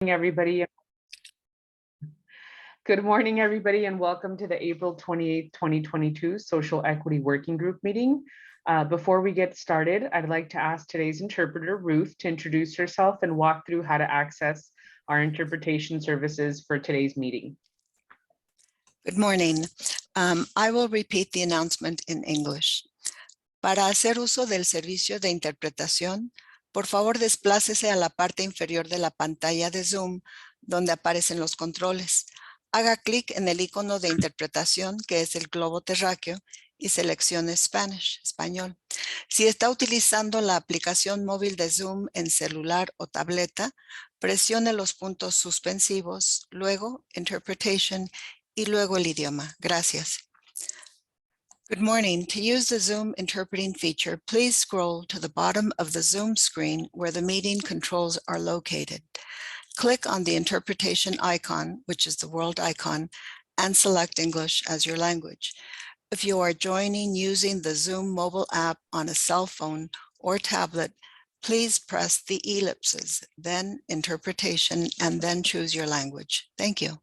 Everybody. Good morning, everybody, and welcome to the April 28th, 2022 Social Equity Working Group meeting. Before we get started, I'd like to ask today's interpreter, Ruth, to introduce herself and walk through how to access our interpretation services for today's meeting. Good morning. I will repeat the announcement in English. Para hacer uso del servicio de interpretación, por favor desplácese a la parte inferior de la pantalla de Zoom, donde aparecen los controles. Haga clic en el icono de interpretación, que es el globo terráqueo, y seleccione Spanish, español. Si está utilizando la aplicación móvil de Zoom en celular o tableta, presione los puntos suspensivos, luego Interpretation y luego el idioma. Gracias. Good morning. To use the Zoom interpreting feature, please scroll to the bottom of the Zoom screen where the meeting controls are located. Click on the interpretation icon, which is the world icon, and select English as your language. If you are joining using the Zoom mobile app on a cell phone or tablet, please press the ellipses, then interpretation, and then choose your language. Thank you.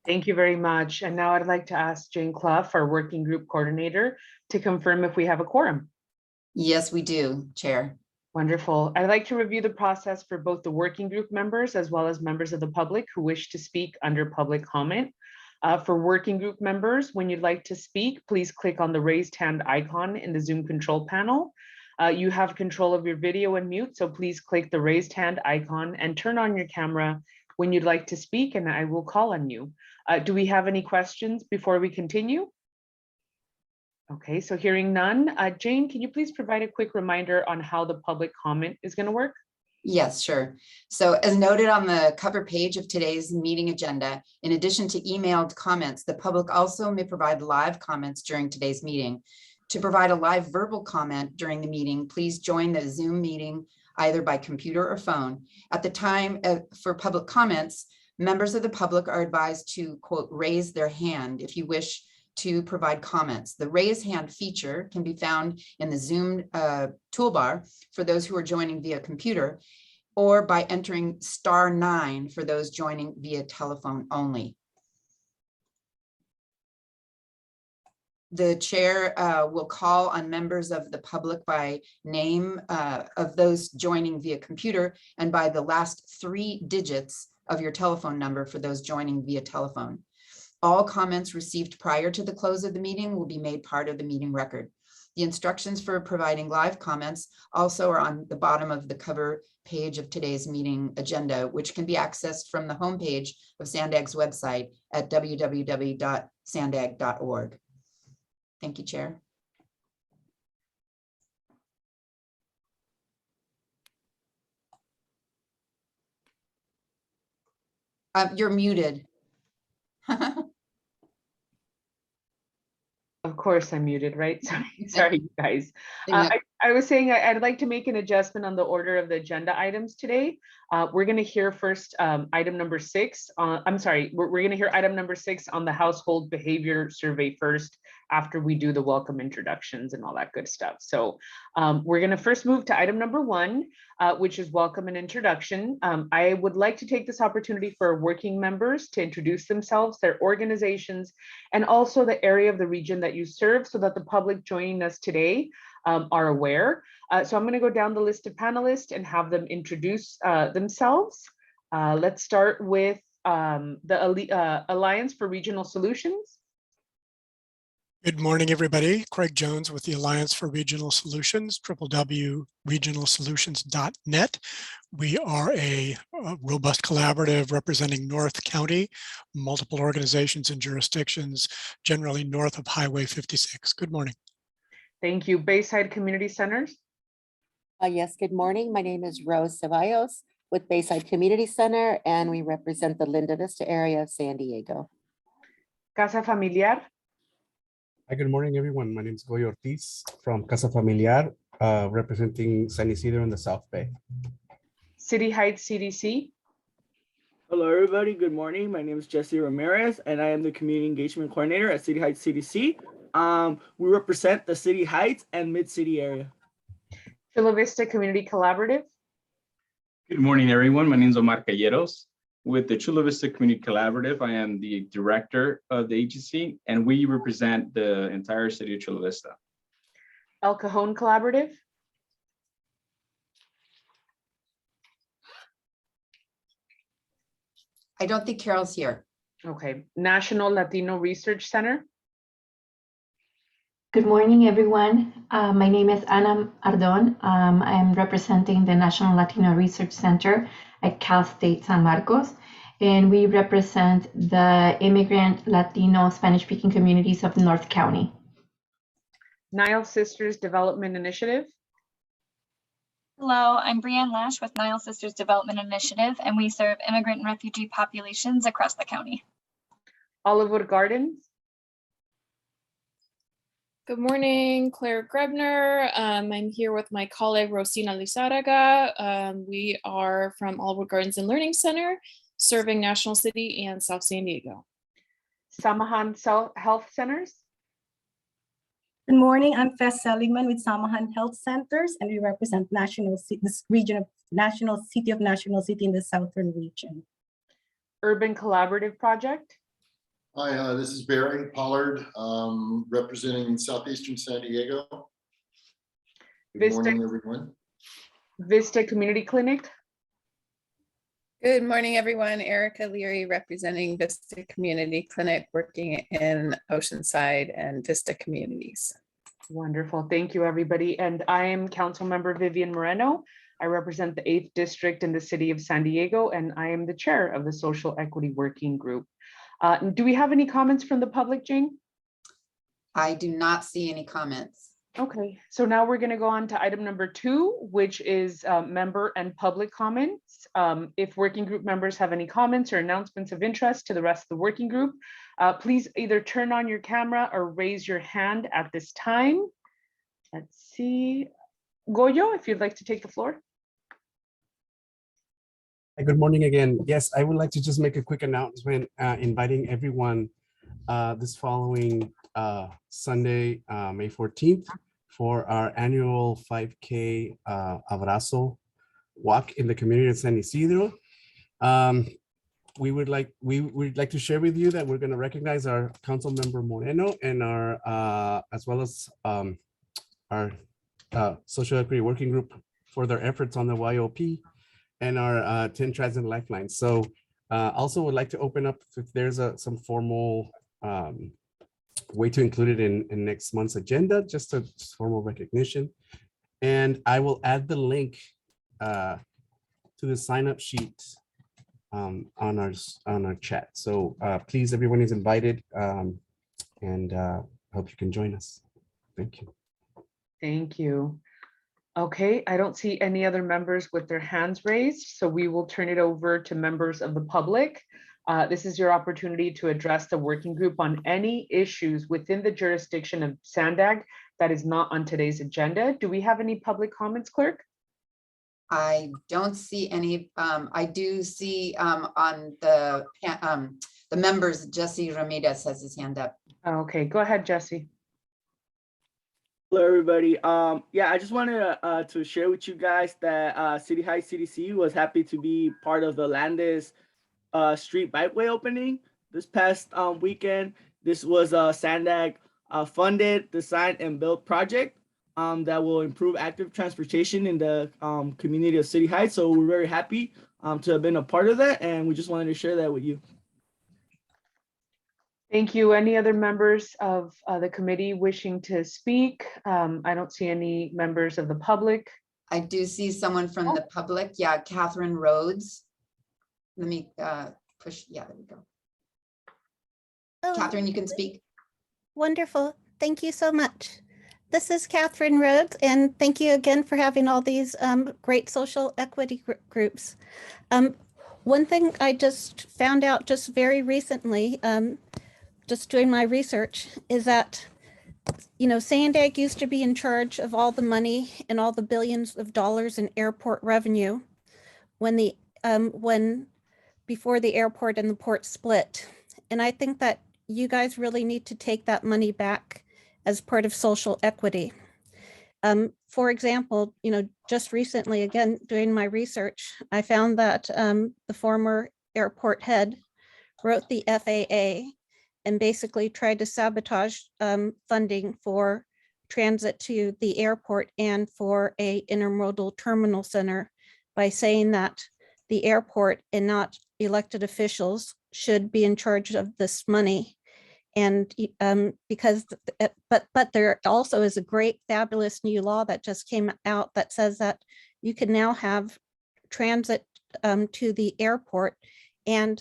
Thank you very much. And now I'd like to ask Jane Clough, our working group coordinator, to confirm if we have a quorum. Yes, we do, Chair. Wonderful. I'd like to review the process for both the working group members as well as members of the public who wish to speak under public comment. For working group members, when you'd like to speak, please click on the raised hand icon in the Zoom control panel. You have control of your video and mute, so please click the raised hand icon and turn on your camera when you'd like to speak, and I will call on you. Do we have any questions before we continue? Okay, so hearing none. Jane, can you please provide a quick reminder on how the public comment is going to work? Yes, sure. So as noted on the cover page of today's meeting agenda, in addition to emailed comments, the public also may provide live comments during today's meeting. To provide a live verbal comment during the meeting, please join the Zoom meeting either by computer or phone. At the time for public comments, members of the public are advised to, quote, raise their hand if you wish to provide comments. The raise hand feature can be found in the Zoom toolbar for those who are joining via computer, or by entering *9 for those joining via telephone only. The chair will call on members of the public by name of those joining via computer and by the last 3 digits of your telephone number for those joining via telephone. All comments received prior to the close of the meeting will be made part of the meeting record. The instructions for providing live comments also are on the bottom of the cover page of today's meeting agenda, which can be accessed from the homepage of SANDAG's website at www.sandag.org. Thank you, Chair. You're muted. Of course I'm muted, right? Sorry, you guys. I was saying I'd like to make an adjustment on the order of the agenda items today. We're going to hear first item number 6. I'm sorry, we're going to hear item number 6 on the household behavior survey first, after we do the welcome introductions and all that good stuff. So we're going to first move to item number 1, which is welcome and introduction. I would like to take this opportunity for working members to introduce themselves, their organizations, and also the area of the region that you serve, so that the public joining us today are aware. So I'm going to go down the list of panelists and have them introduce themselves. Let's start with the Alliance for Regional Solutions. Good morning, everybody. Craig Jones with the Alliance for Regional Solutions, www.regionalsolutions.net. We are a robust collaborative representing North County, multiple organizations and jurisdictions, generally north of Highway 56. Good morning. Thank you. Bayside Community Centers. Yes, good morning. My name is Rose Ceballos with Bayside Community Center, and we represent the Linda Vista area of San Diego. Casa Familiar. Hi, good morning, everyone. My name is Goy Ortiz from Casa Familiar, representing San Isidro in the South Bay. City Heights CDC. Hello, everybody. Good morning. My name is Jesse Ramirez, and I am the Community Engagement Coordinator at City Heights CDC. We represent the City Heights and Mid-City area. Chula Vista Community Collaborative. Good morning, everyone. My name is Omar Calleros. With the Chula Vista Community Collaborative, I am the director of the agency, and we represent the entire city of Chula Vista. El Cajon Collaborative. I don't think Carol's here. Okay. National Latino Research Center. Good morning, everyone. My name is Ana Ardon. I'm representing the National Latino Research Center at Cal State San Marcos, and we represent the immigrant Latino Spanish-speaking communities of North County. Nile Sisters Development Initiative. Hello, I'm Brianne Lash with Nile Sisters Development Initiative, and we serve immigrant and refugee populations across the county. Oliver Gardens. Good morning, Claire Grebner. I'm here with my colleague Rosina Lizaraga. We are from Oliver Gardens and Learning Center, serving National City and South San Diego. Samahan Health Centers. Good morning, I'm Fess Seligman with Samahan Health Centers, and we represent this region of National City in the Southern region. Urban Collaborative Project. Hi, this is Barry Pollard, representing Southeastern San Diego. Good morning, everyone. Vista Community Clinic. Good morning, everyone. Erika Leary, representing Vista Community Clinic, working in Oceanside and Vista communities. Wonderful. Thank you, everybody. And I am Councilmember Vivian Moreno. I represent the 8th District in the City of San Diego, and I am the chair of the Social Equity Working Group. Do we have any comments from the public, Jane? I do not see any comments. Okay, so now we're going to go on to item number 2, which is member and public comments. If working group members have any comments or announcements of interest to the rest of the working group, please either turn on your camera or raise your hand at this time. Let's see. Goyo, if you'd like to take the floor. Good morning again. Yes, I would like to just make a quick announcement, inviting everyone this following Sunday, May 14th, for our annual 5K Abrazo walk in the community of San Isidro. We would like to share with you that we're going to recognize our council member Moreno and our as well as our social equity working group for their efforts on the YOP and our 10 Transit Lifelines. So also would like to open up if there's some formal way to include it in next month's agenda, just a formal recognition. And I will add the link to the sign up sheet on our chat. So please, everyone is invited, and hope you can join us. Thank you. Thank you. Okay, I don't see any other members with their hands raised, so we will turn it over to members of the public. This is your opportunity to address the working group on any issues within the jurisdiction of Sandag that is not on today's agenda. Do we have any public comments, clerk? I don't see any. I do see on the members, Jesse Ramirez has his hand up. Okay, go ahead, Jesse. Hello, everybody. Yeah, I just wanted to share with you guys that City Heights CDC was happy to be part of the Landis Street Bikeway opening this past weekend. This was a Sandag funded, designed, and built project that will improve active transportation in the community of City Heights. So we're very happy to have been a part of that, and we just wanted to share that with you. Thank you. Any other members of the committee wishing to speak? I don't see any members of the public. I do see someone from the public. Yeah, Catherine Rhodes. Let me push. Yeah, there we go. Oh, Catherine, you can speak. Wonderful. Thank you so much. This is Catherine Rhodes, and thank you again for having all these great social equity groups. One thing I just found out just very recently, just doing my research, is that, you know, Sandag used to be in charge of all the money and all the billions of dollars in airport revenue when before the airport and the port split. And I think that you guys really need to take that money back as part of social equity. For example, just recently, again, doing my research, I found that the former airport head wrote the FAA and basically tried to sabotage funding for transit to the airport and for a intermodal terminal center by saying that the airport and not elected officials should be in charge of this money. And but there also is a great, fabulous new law that just came out that says that you can now have transit to the airport, and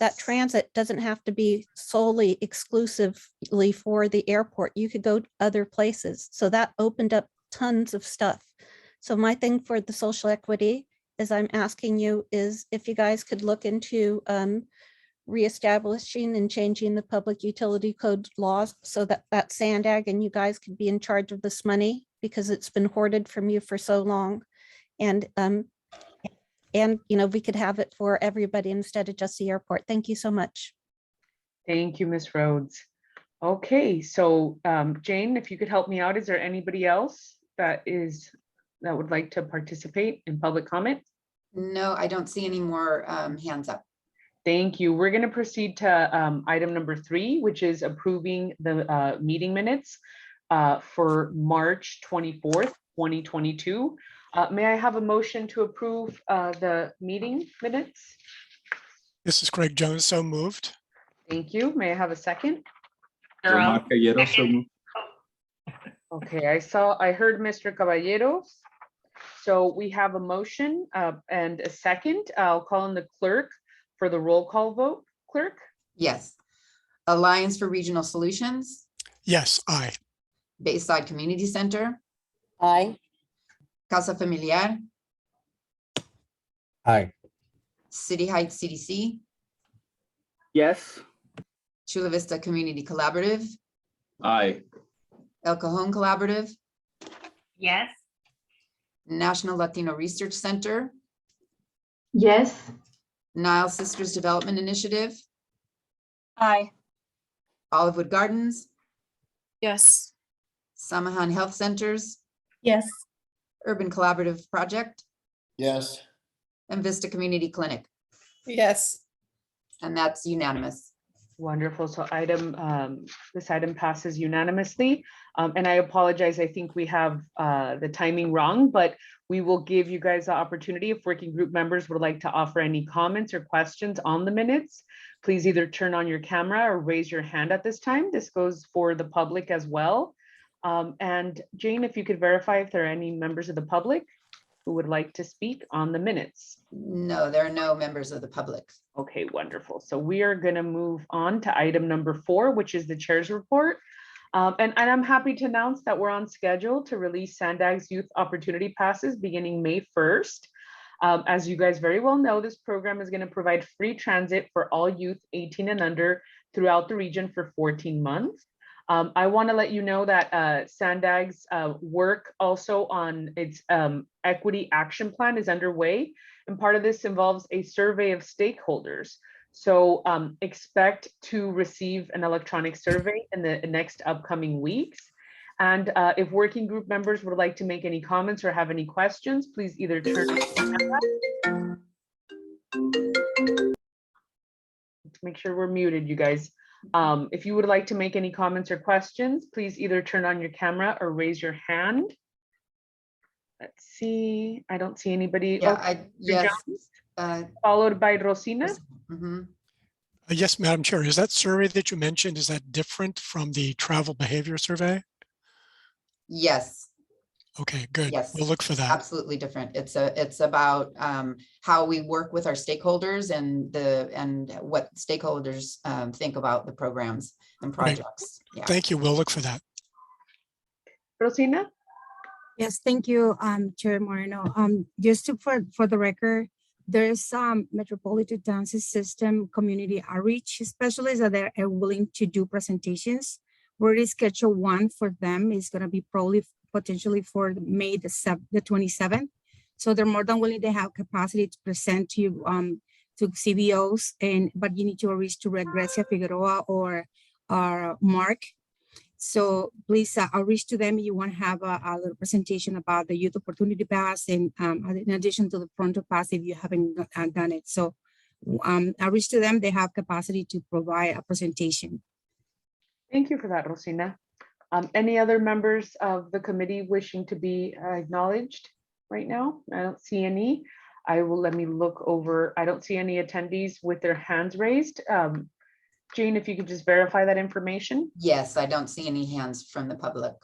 that transit doesn't have to be solely exclusively for the airport. You could go to other places. So that opened up tons of stuff. So my thing for the social equity is I'm asking you is if you guys could look into reestablishing and changing the public utility code laws so that SANDAG and you guys could be in charge of this money because it's been hoarded from you for so long. And we could have it for everybody instead of just the airport. Thank you so much. Thank you, Ms. Rhodes. Okay, so Jane, if you could help me out, is there anybody else that would like to participate in public comment? No, I don't see any more hands up. Thank you. We're going to proceed to item number 3, which is approving the meeting minutes for March 24th, 2022. May I have a motion to approve the meeting minutes? This is Craig Jones, so moved. Thank you. May I have a second? Omar Caballero, so moved. Okay, I heard Mr. Caballeros. So we have a motion and a second. I'll call on the clerk for the roll call vote. Clerk? Yes. Alliance for Regional Solutions. Yes, aye. Bayside Community Center. Aye. Casa Familiar. Aye. City Heights CDC. Yes. Chula Vista Community Collaborative. Aye. El Cajon Collaborative. Yes. National Latino Research Center. Yes. Nile Sisters Development Initiative. Aye. Olivewood Gardens. Yes. Samahan Health Centers. Yes. Urban Collaborative Project. Yes. And Vista Community Clinic. Yes. And that's unanimous. Wonderful. So this item passes unanimously. And I apologize, I think we have the timing wrong, but we will give you guys the opportunity if working group members would like to offer any comments or questions on the minutes. Please either turn on your camera or raise your hand at this time. This goes for the public as well. And Jane, if you could verify if there are any members of the public who would like to speak on the minutes. No, there are no members of the public. Okay, wonderful. So we are going to move on to item number 4, which is the chair's report. And I'm happy to announce that we're on schedule to release SANDAG's Youth Opportunity Passes beginning May 1st. As you guys very well know, this program is going to provide free transit for all youth 18 and under throughout the region for 14 months. I want to let you know that SANDAG's work also on its equity action plan is underway. And part of this involves a survey of stakeholders. So expect to receive an electronic survey in the next upcoming weeks. And if working group members would like to make any comments or have any questions, please either turn on. Let's make sure we're muted, you guys. If you would like to make any comments or questions, please either turn on your camera or raise your hand. Let's see. I don't see anybody. Yeah, yes. Followed by Rosina. Yes, Madam Chair. Is that survey that you mentioned, is that different from the travel behavior survey? Yes. Okay, good. Yes. We'll look for that. Absolutely different. It's about how we work with our stakeholders and what stakeholders think about the programs and projects. Yeah. Thank you. We'll look for that. Rosina? Yes, thank you, Chair Moreno. Just for the record, there's Metropolitan Transit System community outreach specialists that are willing to do presentations. We're already scheduled one for them. It's going to be probably potentially for May the 27th. So they're more than willing to have capacity to present to you to CBOs, but you need to reach to Grecia Figueroa or Mark. So please outreach to them. You want to have a little presentation about the Youth Opportunity Pass, and in addition to the Pronto Pass if you haven't done it. So outreach to them. They have capacity to provide a presentation. Thank you for that, Rosina. Any other members of the committee wishing to be acknowledged right now? I don't see any. Let me look over. I don't see any attendees with their hands raised. Jane, if you could just verify that information. Yes, I don't see any hands from the public.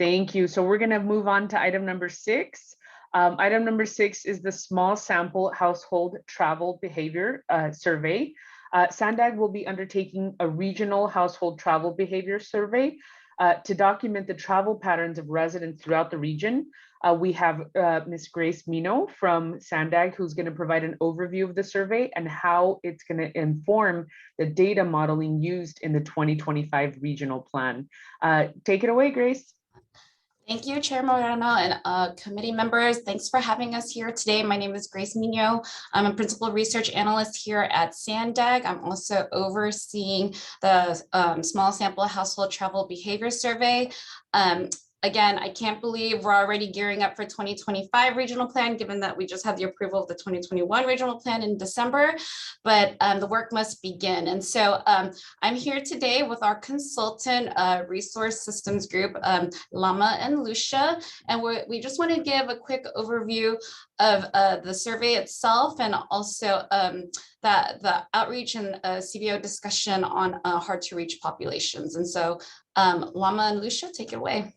Thank you. So we're going to move on to item number 6. Item number 6 is the small sample household travel behavior survey. SANDAG will be undertaking a regional household travel behavior survey to document the travel patterns of residents throughout the region. We have Ms. Grace Mino from SANDAG, who's going to provide an overview of the survey and how it's going to inform the data modeling used in the 2025 regional plan. Take it away, Grace. Thank you, Chair Moreno and committee members. Thanks for having us here today. My name is Grace Mino. I'm a principal research analyst here at SANDAG. I'm also overseeing the small sample household travel behavior survey. Again, I can't believe we're already gearing up for 2025 regional plan, given that we just had the approval of the 2021 regional plan in December, but the work must begin. And so I'm here today with our consultant resource systems group, Lama and Lucia, and we just want to give a quick overview of the survey itself, and also the outreach and CBO discussion on hard to reach populations. And so Lama and Lucia, take it away.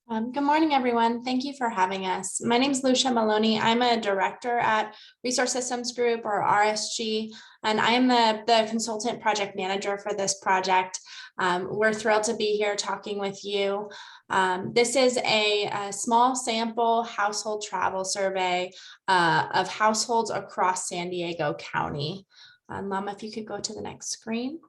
Good morning, everyone. Thank you for having us. My name is Lucia Maloney. I'm a director at Resource Systems Group, or RSG, and I am the consultant project manager for this project. We're thrilled to be here talking with you. This is a small sample household travel survey of households across San Diego County. Lama, if you could go to the next screen.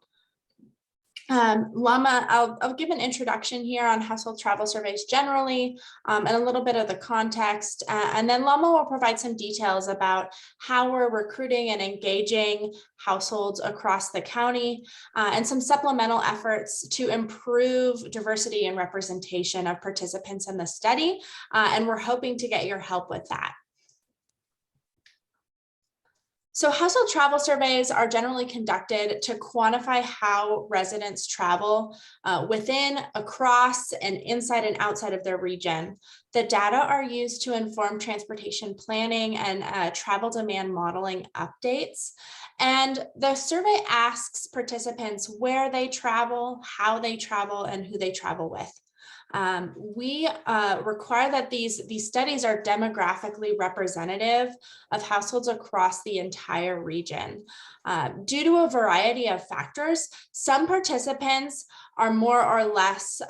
Lama, I'll give an introduction here on household travel surveys generally, and a little bit of the context, and then Lama will provide some details about how we're recruiting and engaging households across the county, and some supplemental efforts to improve diversity and representation of participants in the study, and we're hoping to get your help with that. So household travel surveys are generally conducted to quantify how residents travel within, across, and inside and outside of their region. The data are used to inform transportation planning and travel demand modeling updates. And the survey asks participants where they travel, how they travel, and who they travel with. We require that these studies are demographically representative of households across the entire region. Due to a variety of factors, some participants are more or less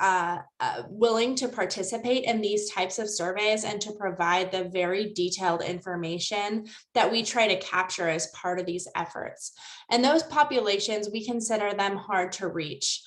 willing to participate in these types of surveys and to provide the very detailed information that we try to capture as part of these efforts. And those populations, we consider them hard to reach.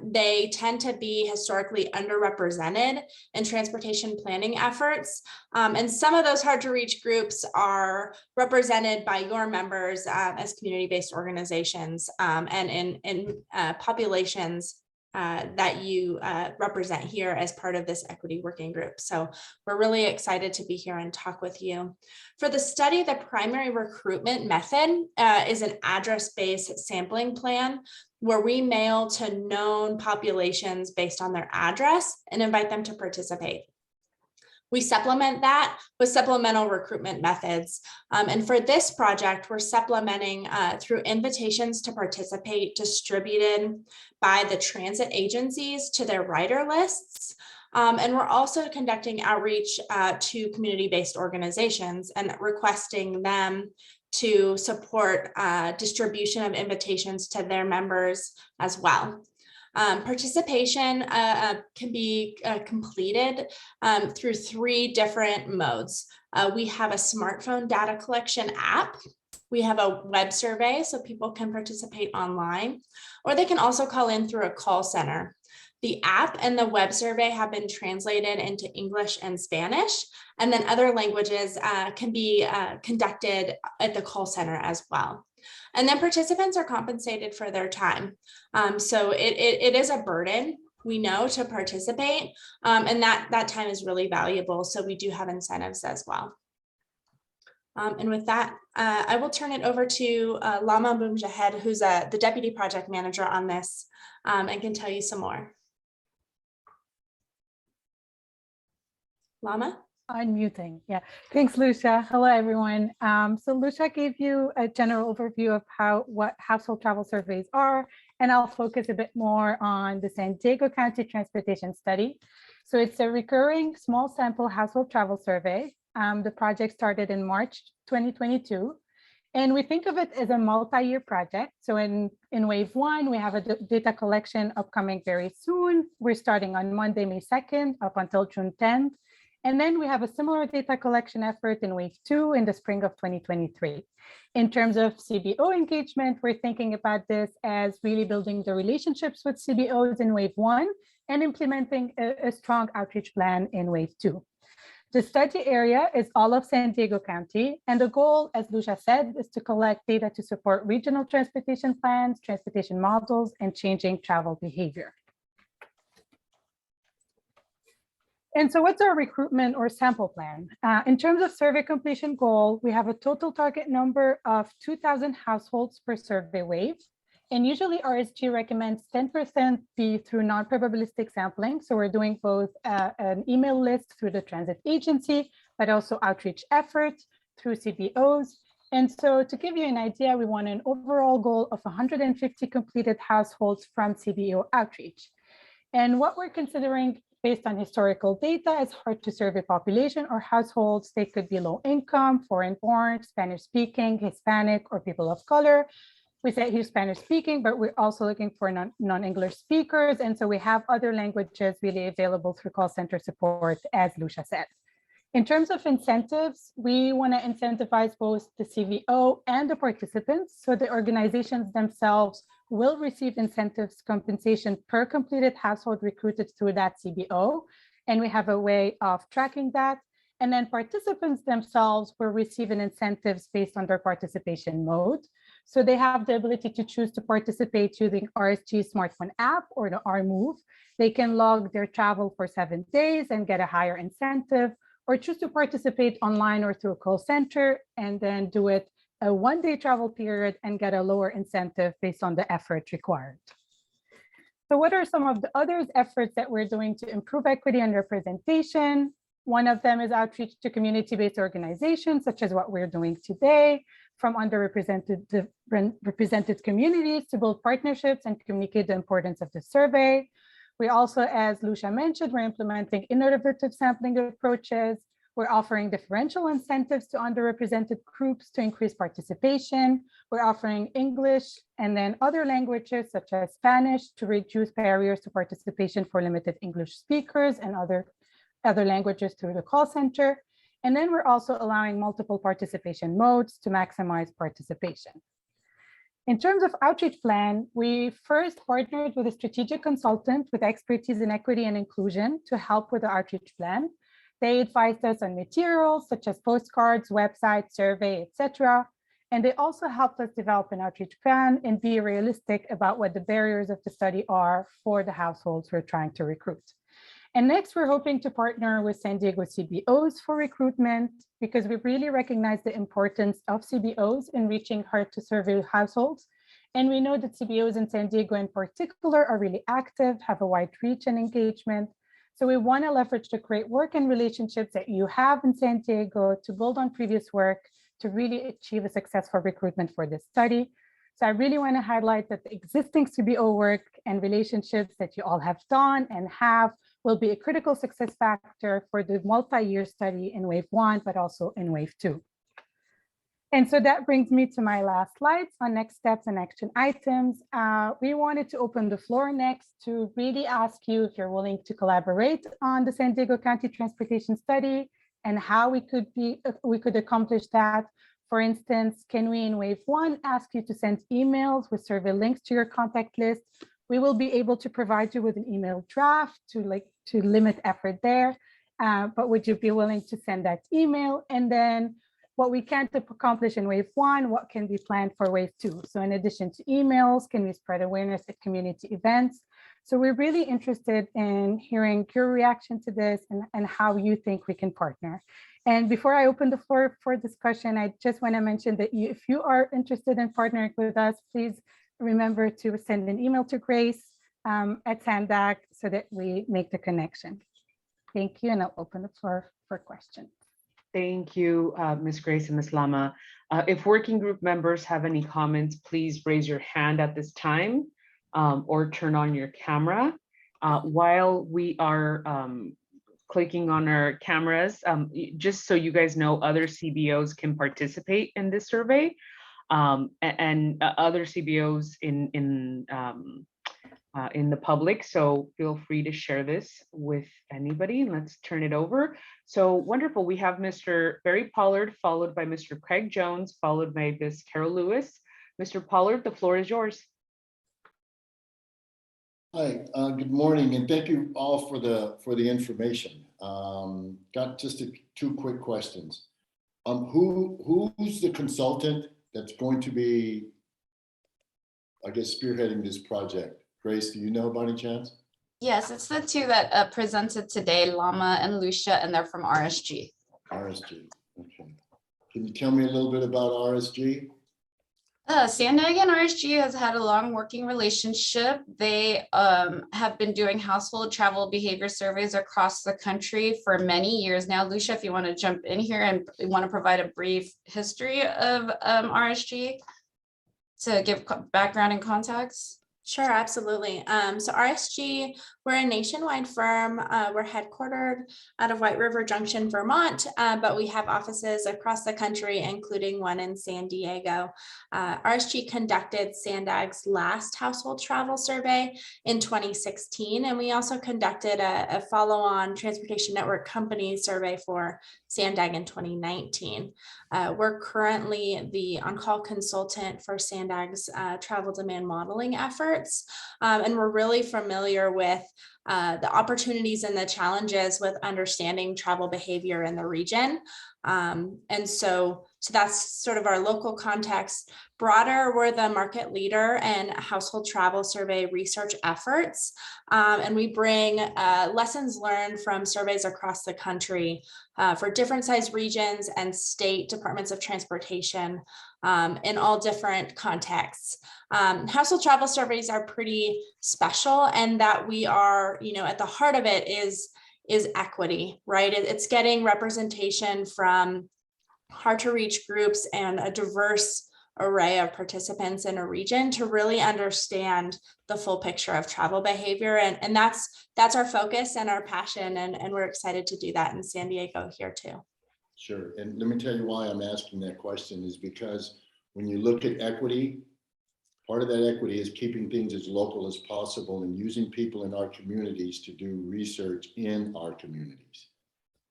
They tend to be historically underrepresented in transportation planning efforts. And some of those hard to reach groups are represented by your members as community-based organizations and in populations that you represent here as part of this equity working group. So we're really excited to be here and talk with you. For the study, the primary recruitment method is an address-based sampling plan where we mail to known populations based on their address and invite them to participate. We supplement that with supplemental recruitment methods. And for this project, we're supplementing through invitations to participate distributed by the transit agencies to their rider lists. And we're also conducting outreach to community-based organizations and requesting them to support distribution of invitations to their members as well. Participation can be completed through 3 different modes. We have a smartphone data collection app. We have a web survey so people can participate online, or they can also call in through a call center. The app and the web survey have been translated into English and Spanish, and then other languages can be conducted at the call center as well. And then participants are compensated for their time. So it is a burden, we know, to participate, and that time is really valuable. So we do have incentives as well. And with that, I will turn it over to Lama Boomjahed, who's the deputy project manager on this, and can tell you some more. Lama? Unmuting. Yeah. Thanks, Lucia. Hello, everyone. So Lucia gave you a general overview of what household travel surveys are, and I'll focus a bit more on the San Diego County Transportation Study. So it's a recurring small sample household travel survey. The project started in March 2022, and we think of it as a multi-year project. So in wave one, we have a data collection upcoming very soon. We're starting on Monday, May 2nd, up until June 10th. And then we have a similar data collection effort in wave two in the spring of 2023. In terms of CBO engagement, we're thinking about this as really building the relationships with CBOs in wave one and implementing a strong outreach plan in wave two. The study area is all of San Diego County, and the goal, as Lucia said, is to collect data to support regional transportation plans, transportation models, and changing travel behavior. And so what's our recruitment or sample plan? In terms of survey completion goal, we have a total target number of 2,000 households per survey wave. And usually RSG recommends 10% be through non-probabilistic sampling. So we're doing both an email list through the transit agency, but also outreach efforts through CBOs. And so to give you an idea, we want an overall goal of 150 completed households from CBO outreach. And what we're considering based on historical data is hard to survey population or households. They could be low income, foreign born, Spanish speaking, Hispanic, or people of color. We say here Spanish speaking, but we're also looking for non-English speakers. And so we have other languages really available through call center support, as Lucia said. In terms of incentives, we want to incentivize both the CVO and the participants. So the organizations themselves will receive incentives compensation per completed household recruited through that CBO. And we have a way of tracking that. And then participants themselves will receive an incentives based on their participation mode. So they have the ability to choose to participate using RSG smartphone app or the RMove. They can log their travel for 7 days and get a higher incentive, or choose to participate online or through a call center and then do it a 1-day travel period and get a lower incentive based on the effort required. So what are some of the other efforts that we're doing to improve equity and representation? One of them is outreach to community-based organizations, such as what we're doing today, from underrepresented communities to build partnerships and communicate the importance of the survey. We also, as Lucia mentioned, we're implementing innovative sampling approaches. We're offering differential incentives to underrepresented groups to increase participation. We're offering English and then other languages such as Spanish to reduce barriers to participation for limited English speakers and other languages through the call center. And then we're also allowing multiple participation modes to maximize participation. In terms of outreach plan, we first partnered with a strategic consultant with expertise in equity and inclusion to help with the outreach plan. They advised us on materials such as postcards, websites, survey, etc. And they also helped us develop an outreach plan and be realistic about what the barriers of the study are for the households we're trying to recruit. And next, we're hoping to partner with San Diego CBOs for recruitment because we really recognize the importance of CBOs in reaching hard to survey households. And we know that CBOs in San Diego in particular are really active, have a wide reach and engagement. So we want to leverage the great work and relationships that you have in San Diego to build on previous work to really achieve a successful recruitment for this study. So I really want to highlight that the existing CBO work and relationships that you all have done and have will be a critical success factor for the multi-year study in wave one, but also in wave two. And so that brings me to my last slides on next steps and action items. We wanted to open the floor next to really ask you if you're willing to collaborate on the San Diego County Transportation Study and how we could accomplish that. For instance, can we in wave one ask you to send emails with survey links to your contact list? We will be able to provide you with an email draft to limit effort there. But would you be willing to send that email? And then what we can't accomplish in wave 1, what can be planned for wave 2. So in addition to emails, can we spread awareness at community events? So we're really interested in hearing your reaction to this and how you think we can partner. And before I open the floor for discussion, I just want to mention that if you are interested in partnering with us, please remember to send an email to Grace at SANDAG so that we make the connection. Thank you, and I'll open the floor for questions. Thank you, Ms. Grace and Ms. Lama. If working group members have any comments, please raise your hand at this time or turn on your camera. While we are clicking on our cameras, just so you guys know, other CBOs can participate in this survey and other CBOs in the public. So feel free to share this with anybody. Let's turn it over. So wonderful. We have Mr. Barry Pollard, followed by Mr. Craig Jones, followed by Ms. Carol Lewis. Mr. Pollard, the floor is yours. Hi, good morning, and thank you all for the information. Got just two quick questions. Who's the consultant that's going to be, I guess, spearheading this project? Grace, do you know by any chance? Yes, it's the two that presented today, Lama and Lucia, and they're from RSG. RSG, okay. Can you tell me a little bit about RSG? SANDAG and RSG has had a long working relationship. They have been doing household travel behavior surveys across the country for many years now. Lucia, if you want to jump in here and want to provide a brief history of RSG to give background and context. Sure, absolutely. So RSG, we're a nationwide firm. We're headquartered out of White River Junction, Vermont, but we have offices across the country, including one in San Diego. RSG conducted SANDAG's last household travel survey in 2016, and we also conducted a follow-on Transportation Network Company survey for SANDAG in 2019. We're currently the on-call consultant for SANDAG's travel demand modeling efforts, and we're really familiar with the opportunities and the challenges with understanding travel behavior in the region. And so that's sort of our local context. Broader, we're the market leader in household travel survey research efforts, and we bring lessons learned from surveys across the country for different size regions and state departments of transportation in all different contexts. Household travel surveys are pretty special, and that we are, at the heart of it is equity, right? It's getting representation from hard to reach groups and a diverse array of participants in a region to really understand the full picture of travel behavior. And that's our focus and our passion. And we're excited to do that in San Diego here too. Sure. And let me tell you why I'm asking that question is because when you look at equity, part of that equity is keeping things as local as possible and using people in our communities to do research in our communities.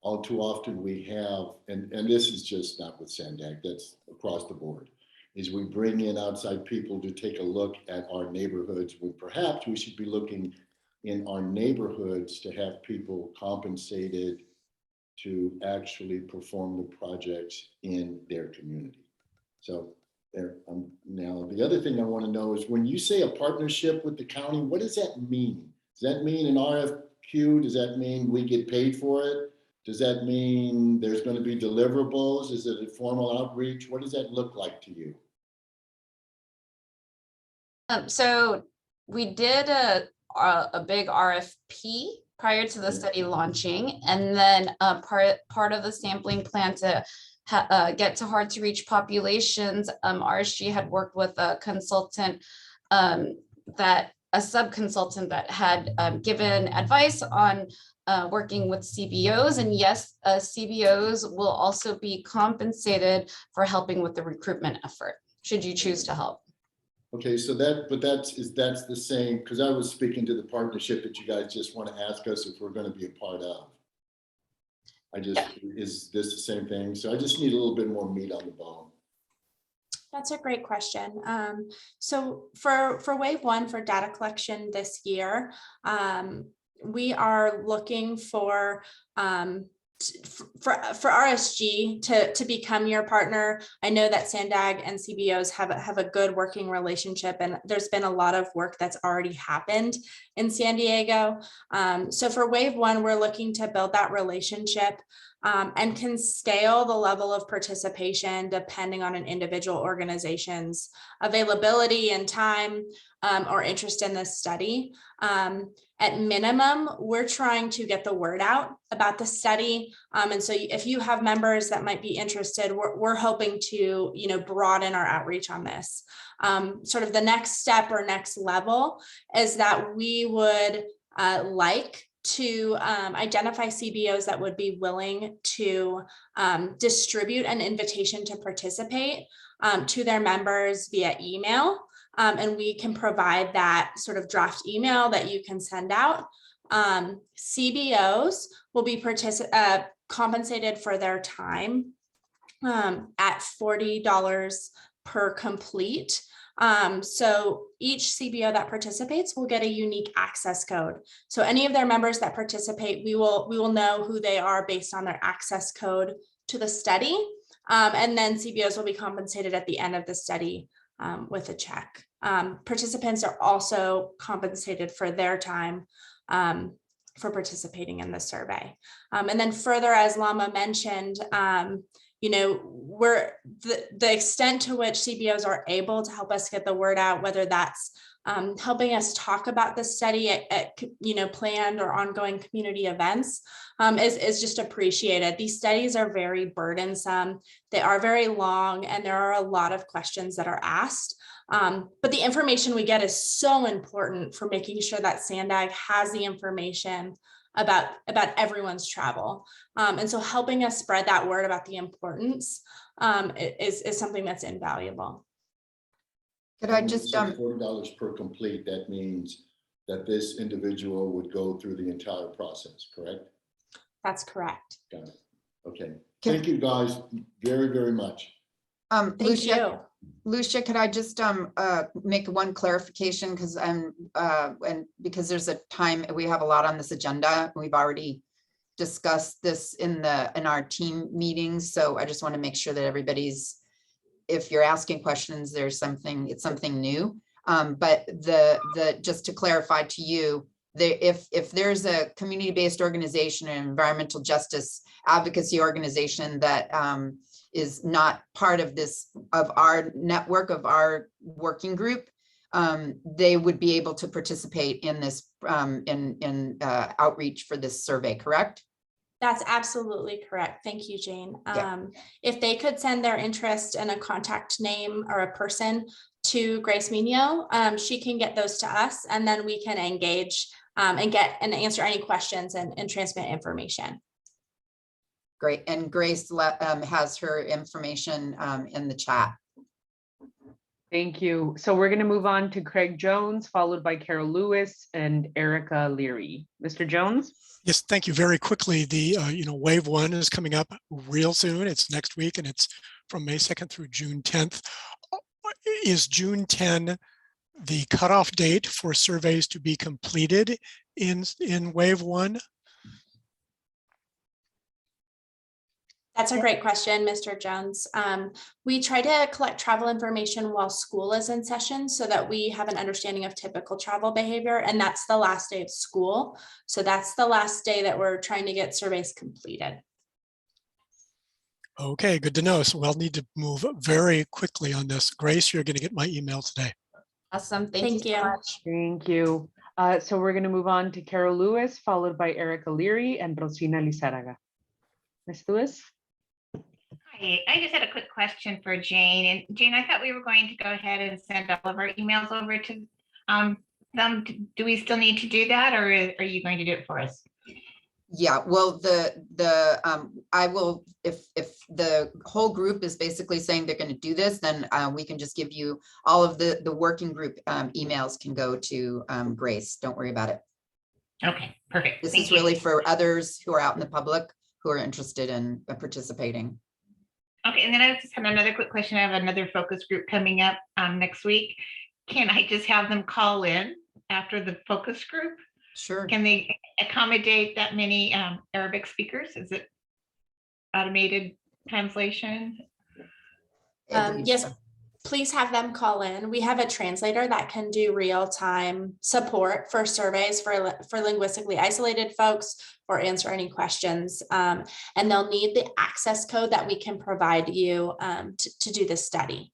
All too often we have, and this is just not with SANDAG, that's across the board, is we bring in outside people to take a look at our neighborhoods when perhaps we should be looking in our neighborhoods to have people compensated to actually perform the projects in their community. So there, now the other thing I want to know is when you say a partnership with the county, what does that mean? Does that mean an RFQ? Does that mean we get paid for it? Does that mean there's going to be deliverables? Is it a formal outreach? What does that look like to you? So we did a big RFP prior to the study launching, and then part of the sampling plan to get to hard to reach populations, RSG had worked with a consultant a sub-consultant that had given advice on working with CBOs, and yes, CBOs will also be compensated for helping with the recruitment effort, should you choose to help. Okay, so that's the same, because I was speaking to the partnership that you guys just want to ask us if we're going to be a part of. Is this the same thing? So I just need a little bit more meat on the bone. That's a great question. So for wave one, for data collection this year, we are looking for for RSG to become your partner. I know that Sandag and CBOs have a good working relationship, and there's been a lot of work that's already happened in San Diego. So for wave one, we're looking to build that relationship and can scale the level of participation depending on an individual organization's availability and time or interest in this study. At minimum, we're trying to get the word out about the study. And so if you have members that might be interested, we're hoping to, broaden our outreach on this. Sort of the next step or next level is that we would like to identify CBOs that would be willing to distribute an invitation to participate to their members via email. And we can provide that sort of draft email that you can send out. CBOs will be compensated for their time at $40 per complete. So each CBO that participates will get a unique access code. So any of their members that participate, we will know who they are based on their access code to the study. And then CBOs will be compensated at the end of the study with a check. Participants are also compensated for their time for participating in the survey. And then further, as Lama mentioned, we're the extent to which CBOs are able to help us get the word out, whether that's helping us talk about the study at planned or ongoing community events is just appreciated. These studies are very burdensome. They are very long, and there are a lot of questions that are asked. But the information we get is so important for making sure that Sandag has the information about everyone's travel. And so helping us spread that word about the importance is something that's invaluable. Could I just $40 per complete, that means that this individual would go through the entire process, correct? That's correct. Got it. Okay. Thank you guys very, very much. Thank you. Lucia, could I just make one clarification, because because there's a time, we have a lot on this agenda. We've already discussed this in our team meetings, so I just want to make sure that everybody's, if you're asking questions, it's something new. But just to clarify to you, if there's a community-based organization, an environmental justice advocacy organization that is not part of our network, of our working group, they would be able to participate in this outreach for this survey, correct? That's absolutely correct. Thank you, Jane. Yeah. If they could send their interest and a contact name or a person to Grace Mino, she can get those to us, and then we can engage and answer any questions and transmit information. Great. And Grace has her information in the chat. Thank you. So we're going to move on to Craig Jones, followed by Carol Lewis and Erika Leary. Mr. Jones? Yes, thank you. Very quickly, the wave one is coming up real soon. It's next week, and it's from May 2nd through June 10th. Is June 10 the cutoff date for surveys to be completed in wave one? That's a great question, Mr. Jones. We try to collect travel information while school is in session so that we have an understanding of typical travel behavior, and that's the last day of school. So that's the last day that we're trying to get surveys completed. Okay, good to know. So we'll need to move very quickly on this. Grace, you're going to get my email today. Awesome. Thank you so much. Thank you. So we're going to move on to Carol Lewis, followed by Erika Leary and Rosina Lizaraga. Ms. Lewis? Hi, I just had a quick question for Jane. And Jane, I thought we were going to go ahead and send all of our emails over to them. Do we still need to do that, or are you going to do it for us? Yeah, well, I will, if the whole group is basically saying they're going to do this, then we can just give you all of the working group emails can go to Grace. Don't worry about it. Okay, perfect. This is really for others who are out in the public who are interested in participating. Okay, and then I just have another quick question. I have another focus group coming up next week. Can I just have them call in after the focus group? Sure. Can they accommodate that many Arabic speakers? Is it automated translation? Yes, please have them call in. We have a translator that can do real-time support for surveys for linguistically isolated folks or answer any questions. And they'll need the access code that we can provide you to do this study.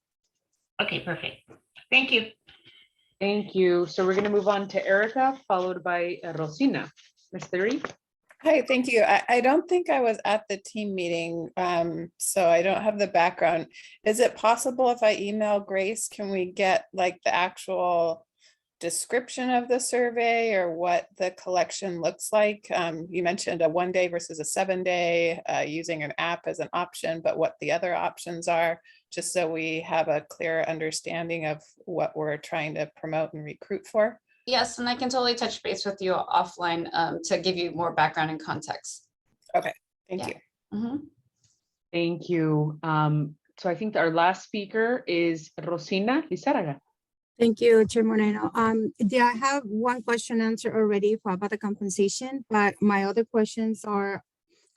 Okay, perfect. Thank you. Thank you. So we're going to move on to Erika, followed by Rosina. Ms. Thury? Hi, thank you. I don't think I was at the team meeting, so I don't have the background. Is it possible if I email Grace, can we get like the actual description of the survey or what the collection looks like? You mentioned a 1 day versus a 7 day, using an app as an option, but what the other options are, just so we have a clear understanding of what we're trying to promote and recruit for. Yes, and I can totally touch base with you offline to give you more background and context. Okay, thank you. Mm-hmm. Thank you. So I think our last speaker is Rosina Lizarraga. Thank you, Chair Moreno. I have one question answered already about the compensation, but my other questions are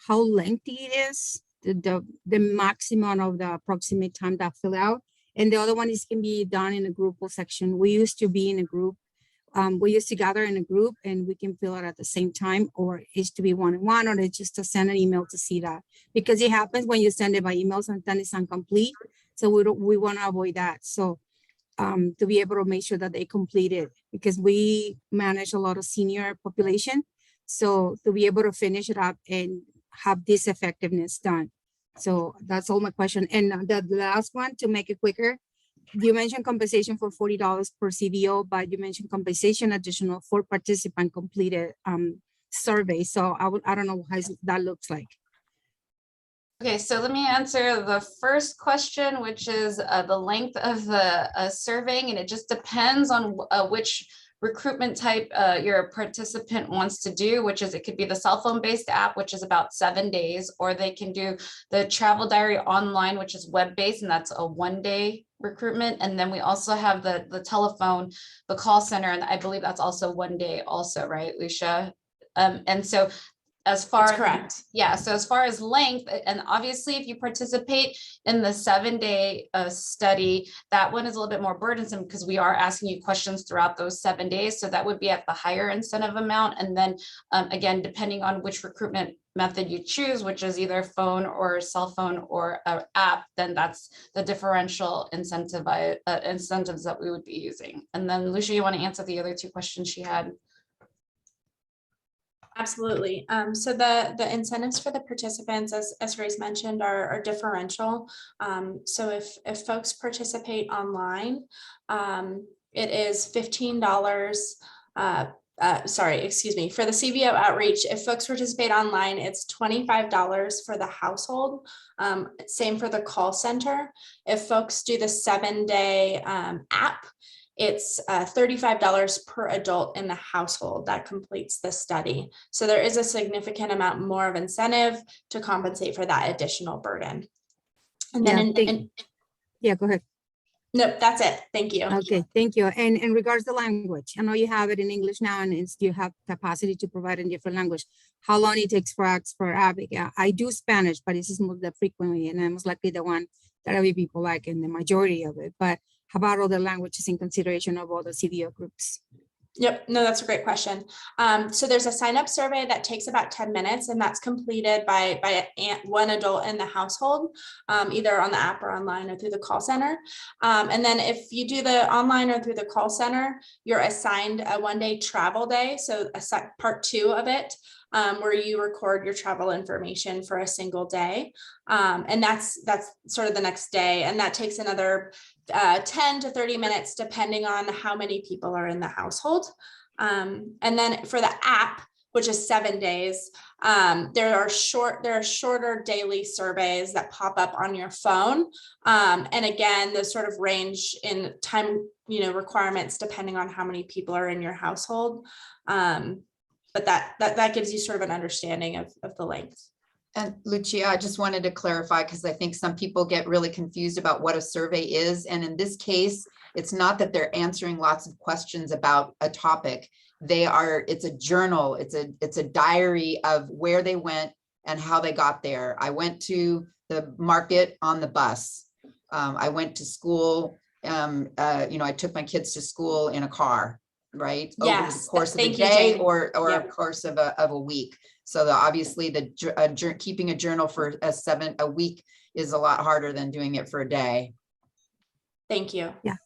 how lengthy it is, the maximum of the approximate time that fill out. And the other one is can be done in a group or section. We used to be in a group. We used to gather in a group and we can fill it at the same time, or it used to be one-on-one, or it's just to send an email to see that, because it happens when you send it by email, sometimes it's incomplete. So we want to avoid that. So to be able to make sure that they complete it, because we manage a lot of senior population. So to be able to finish it up and have this effectiveness done. So that's all my question. And the last one, to make it quicker, you mentioned compensation for $40 per CVO, but you mentioned compensation additional for participant completed survey. So I don't know how that looks like. Okay, so let me answer the first question, which is the length of the surveying, and it just depends on which recruitment type your participant wants to do, which is it could be the cell phone based app, which is about 7 days, or they can do the travel diary online, which is web based, and that's a 1 day recruitment. And then we also have the telephone, the call center, and I believe that's also 1 day also, right, Lucia? And so as far as correct. Yeah, so as far as length, and obviously if you participate in the 7 day study, that one is a little bit more burdensome because we are asking you questions throughout those 7 days. So that would be at the higher incentive amount. And then again, depending on which recruitment method you choose, which is either phone or cell phone or app, then that's the differential incentives that we would be using. And then Lucia, you want to answer the other two questions she had? Absolutely. So the incentives for the participants, as Grace mentioned, are differential. So if folks participate online, it is $15. Sorry, excuse me. For the CVO outreach, if folks participate online, it's $25 for the household. Same for the call center. If folks do the 7 day app, it's $35 per adult in the household that completes the study. So there is a significant amount more of incentive to compensate for that additional burden. And then yeah, go ahead. Nope, that's it. Thank you. Okay, thank you. And in regards to language, I know you have it in English now, and you have capacity to provide in different language. How long it takes for Arabic? Yeah, I do Spanish, but this is most the frequently, and I'm most likely the one that every people like in the majority of it. But how about other languages in consideration of all the CVO groups? Yep, no, that's a great question. So there's a sign up survey that takes about 10 minutes, and that's completed by one adult in the household, either on the app or online or through the call center. And then if you do the online or through the call center, you're assigned a 1 day travel day. So part 2 of it, where you record your travel information for a single day. And that's sort of the next day. And that takes another 10 to 30 minutes, depending on how many people are in the household. And then for the app, which is 7 days, there are shorter daily surveys that pop up on your phone. And again, those sort of range in time, requirements depending on how many people are in your household. But that gives you sort of an understanding of the length. And Lucia, I just wanted to clarify, because I think some people get really confused about what a survey is. And in this case, it's not that they're answering lots of questions about a topic. It's a journal, it's a diary of where they went, and how they got there. I went to the market on the bus. I went to school, I took my kids to school in a car, right? Over the Yes, course of a thank you, day Jane. or Yep. a course of a week. So obviously keeping a journal for a week is a lot harder than doing it for a day. Thank you. Yeah.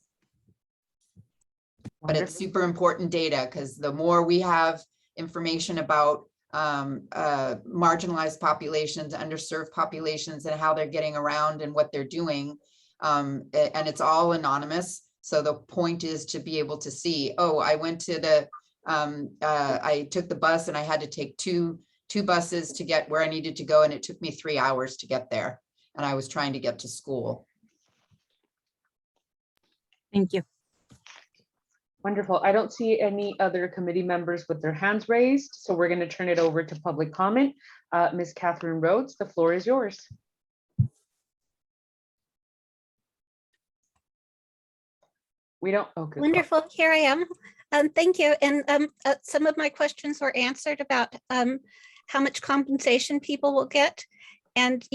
But it's super important data, because the more we have information about marginalized populations, underserved populations, and how they're getting around and what they're doing, and it's all anonymous. So the point is to be able to see, oh, I went to I took the bus and I had to take two buses to get where I needed to go, and it took me 3 hours to get there, and I was trying to get to school. Thank you. Wonderful. I don't see any other committee members with their hands raised, so we're going to turn it over to public comment. Ms. Catherine Rhodes, the floor is yours. We don't, okay. Wonderful, here I am. Thank you. And some of my questions were answered about how much compensation people will get. And,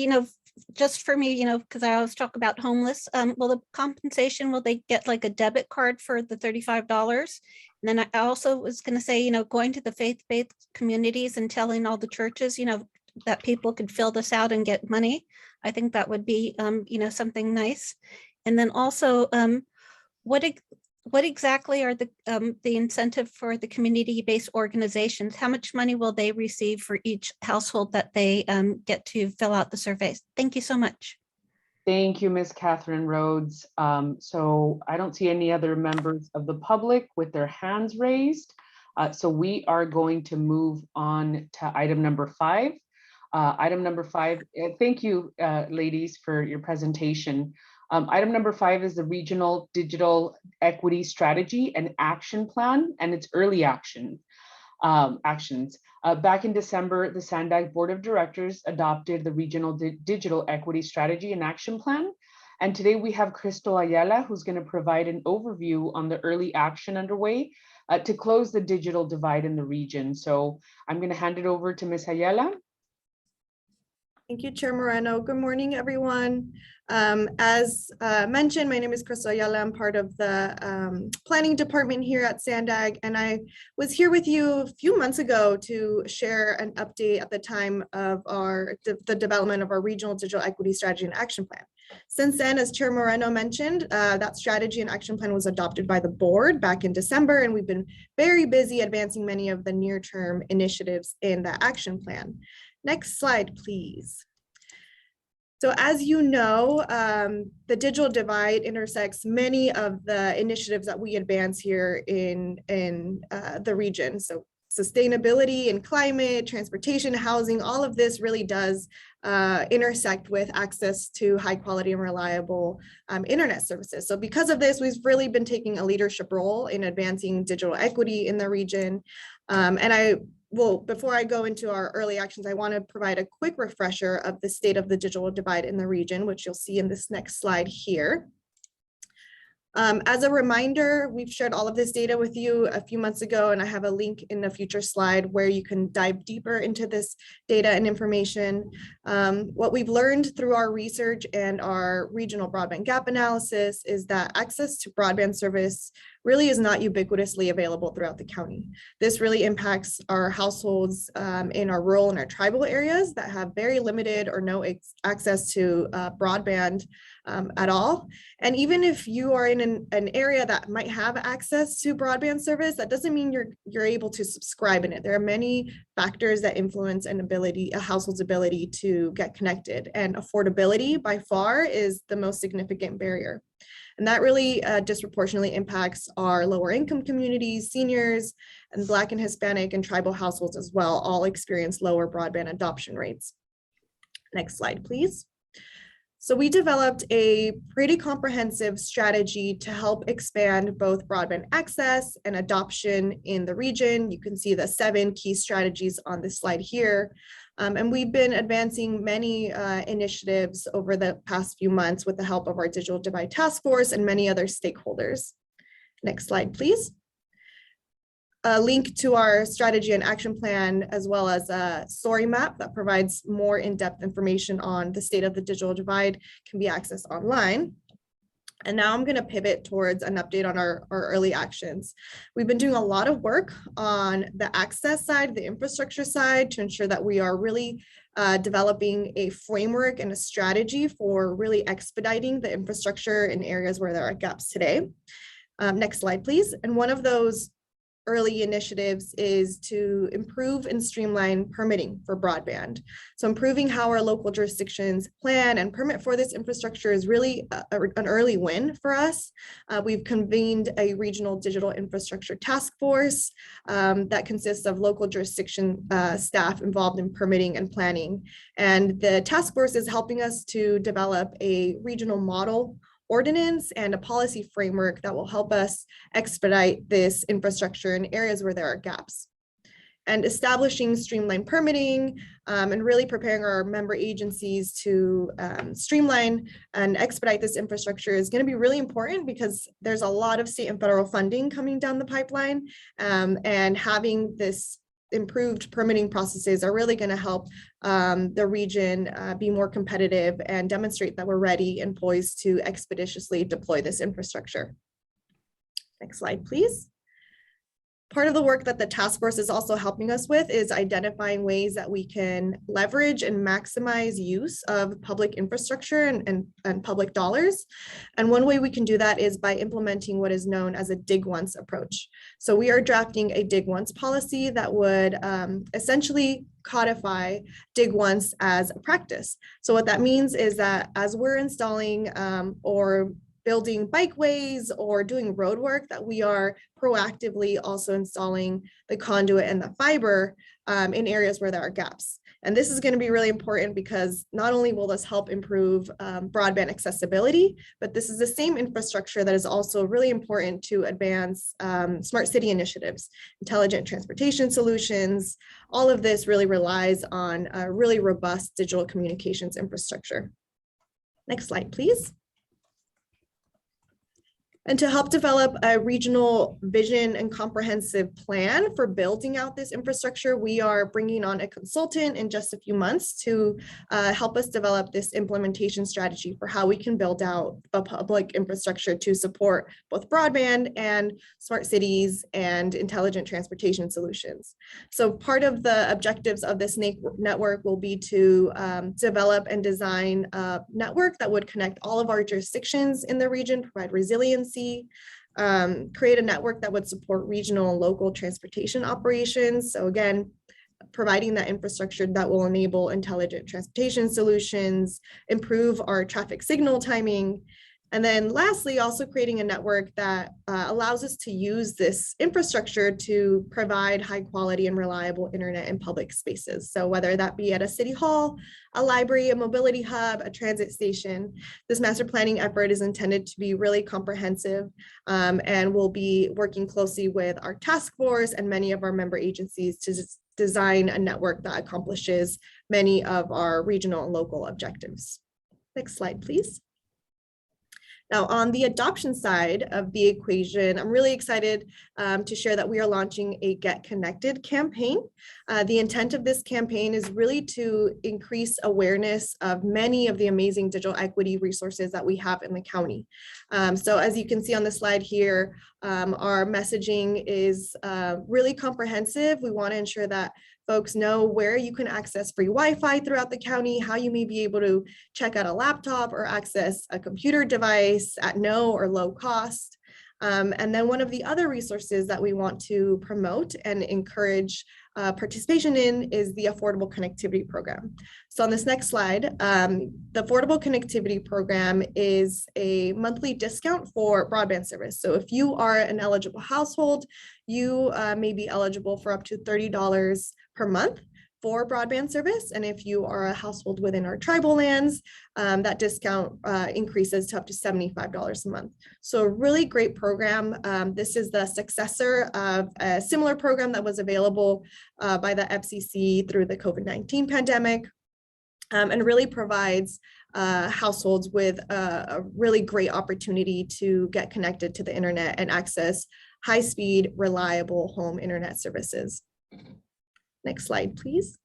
just for me, because I always talk about homeless, will the compensation, will they get like a debit card for the $35? And then I also was going to say, going to the faith-based communities and telling all the churches, that people could fill this out and get money. I think that would be, something nice. And then also, what exactly are the incentive for the community-based organizations? How much money will they receive for each household that they get to fill out the surveys? Thank you so much. Thank you, Ms. Catherine Rhodes. So I don't see any other members of the public with their hands raised. So we are going to move on to item number 5. Item number 5, thank you, ladies, for your presentation. Item number 5 is the Regional Digital Equity Strategy and Action Plan and its early actions. Back in December, the SANDAG Board of Directors adopted the Regional Digital Equity Strategy and Action Plan. And today we have Crystal Ayala, who's going to provide an overview on the early action underway to close the digital divide in the region. So I'm going to hand it over to Ms. Ayala. Thank you, Chair Moreno. Good morning, everyone. As mentioned, my name is Crystal Ayala. I'm part of the planning department here at SANDAG, and I was here with you a few months ago to share an update at the time of the development of our Regional Digital Equity Strategy and Action Plan. Since then, as Chair Moreno mentioned, that strategy and action plan was adopted by the board back in December, and we've been very busy advancing many of the near-term initiatives in that action plan. Next slide, please. So as you know, the digital divide intersects many of the initiatives that we advance here in the region. So sustainability and climate, transportation, housing, all of this really does intersect with access to high quality and reliable internet services. So because of this, we've really been taking a leadership role in advancing digital equity in the region. Well, before I go into our early actions, I want to provide a quick refresher of the state of the digital divide in the region, which you'll see in this next slide here. As a reminder, we've shared all of this data with you a few months ago, and I have a link in a future slide where you can dive deeper into this data and information. What we've learned through our research and our regional broadband gap analysis is that access to broadband service really is not ubiquitously available throughout the county. This really impacts our households in our rural and our tribal areas that have very limited or no access to broadband at all. And even if you are in an area that might have access to broadband service, that doesn't mean you're able to subscribe in it. There are many factors that influence a household's ability to get connected, and affordability by far is the most significant barrier. And that really disproportionately impacts our lower income communities, seniors, and Black and Hispanic and tribal households as well, all experience lower broadband adoption rates. Next slide, please. So we developed a pretty comprehensive strategy to help expand both broadband access and adoption in the region. You can see the 7 key strategies on this slide here. And we've been advancing many initiatives over the past few months with the help of our Digital Divide Task Force and many other stakeholders. Next slide, please. a link to our strategy and action plan, as well as a story map that provides more in-depth information on the state of the digital divide, can be accessed online. And now I'm going to pivot towards an update on our early actions. We've been doing a lot of work on the access side, the infrastructure side, to ensure that we are really developing a framework and a strategy for really expediting the infrastructure in areas where there are gaps today. Next slide, please. And one of those early initiatives is to improve and streamline permitting for broadband. So improving how our local jurisdictions plan and permit for this infrastructure is really an early win for us. We've convened a regional digital infrastructure task force that consists of local jurisdiction staff involved in permitting and planning. And the task force is helping us to develop a regional model ordinance and a policy framework that will help us expedite this infrastructure in areas where there are gaps. And establishing streamlined permitting and really preparing our member agencies to streamline and expedite this infrastructure is going to be really important, because there's a lot of state and federal funding coming down the pipeline, and having this improved permitting processes are really going to help the region be more competitive and demonstrate that we're ready and poised to expeditiously deploy this infrastructure. Next slide, please. Part of the work that the task force is also helping us with is identifying ways that we can leverage and maximize use of public infrastructure and public dollars. And one way we can do that is by implementing what is known as a dig once approach. So we are drafting a dig once policy that would essentially codify dig once as a practice. So what that means is that as we're installing or building bikeways or doing road work, that we are proactively also installing the conduit and the fiber in areas where there are gaps. And this is going to be really important, because not only will this help improve broadband accessibility, but this is the same infrastructure that is also really important to advance smart city initiatives, intelligent transportation solutions. All of this really relies on a really robust digital communications infrastructure. Next slide, please. And to help develop a regional vision and comprehensive plan for building out this infrastructure, we are bringing on a consultant in just a few months to help us develop this implementation strategy for how we can build out a public infrastructure to support both broadband and smart cities and intelligent transportation solutions. So part of the objectives of this network will be to develop and design a network that would connect all of our jurisdictions in the region, provide resiliency, create a network that would support regional and local transportation operations. So again, providing that infrastructure that will enable intelligent transportation solutions, improve our traffic signal timing. And then lastly, also creating a network that allows us to use this infrastructure to provide high quality and reliable internet in public spaces. So whether that be at a city hall, a library, a mobility hub, a transit station, this master planning effort is intended to be really comprehensive, and we'll be working closely with our task force and many of our member agencies to design a network that accomplishes many of our regional and local objectives. Next slide, please. Now, on the adoption side of the equation, I'm really excited to share that we are launching a Get Connected campaign. The intent of this campaign is really to increase awareness of many of the amazing digital equity resources that we have in the county. So as you can see on the slide here, our messaging is really comprehensive. We want to ensure that folks know where you can access free Wi-Fi throughout the county, how you may be able to check out a laptop or access a computer device at no or low cost. And then one of the other resources that we want to promote and encourage participation in is the Affordable Connectivity Program. So on this next slide, the Affordable Connectivity Program is a monthly discount for broadband service. So if you are an eligible household, you may be eligible for up to $30 per month for broadband service. And if you are a household within our tribal lands, that discount increases to up to $75 a month. So a really great program. This is the successor of a similar program that was available by the FCC through the COVID-19 pandemic, and really provides households with a really great opportunity to get connected to the internet and access high-speed, reliable home internet services. Next slide, please.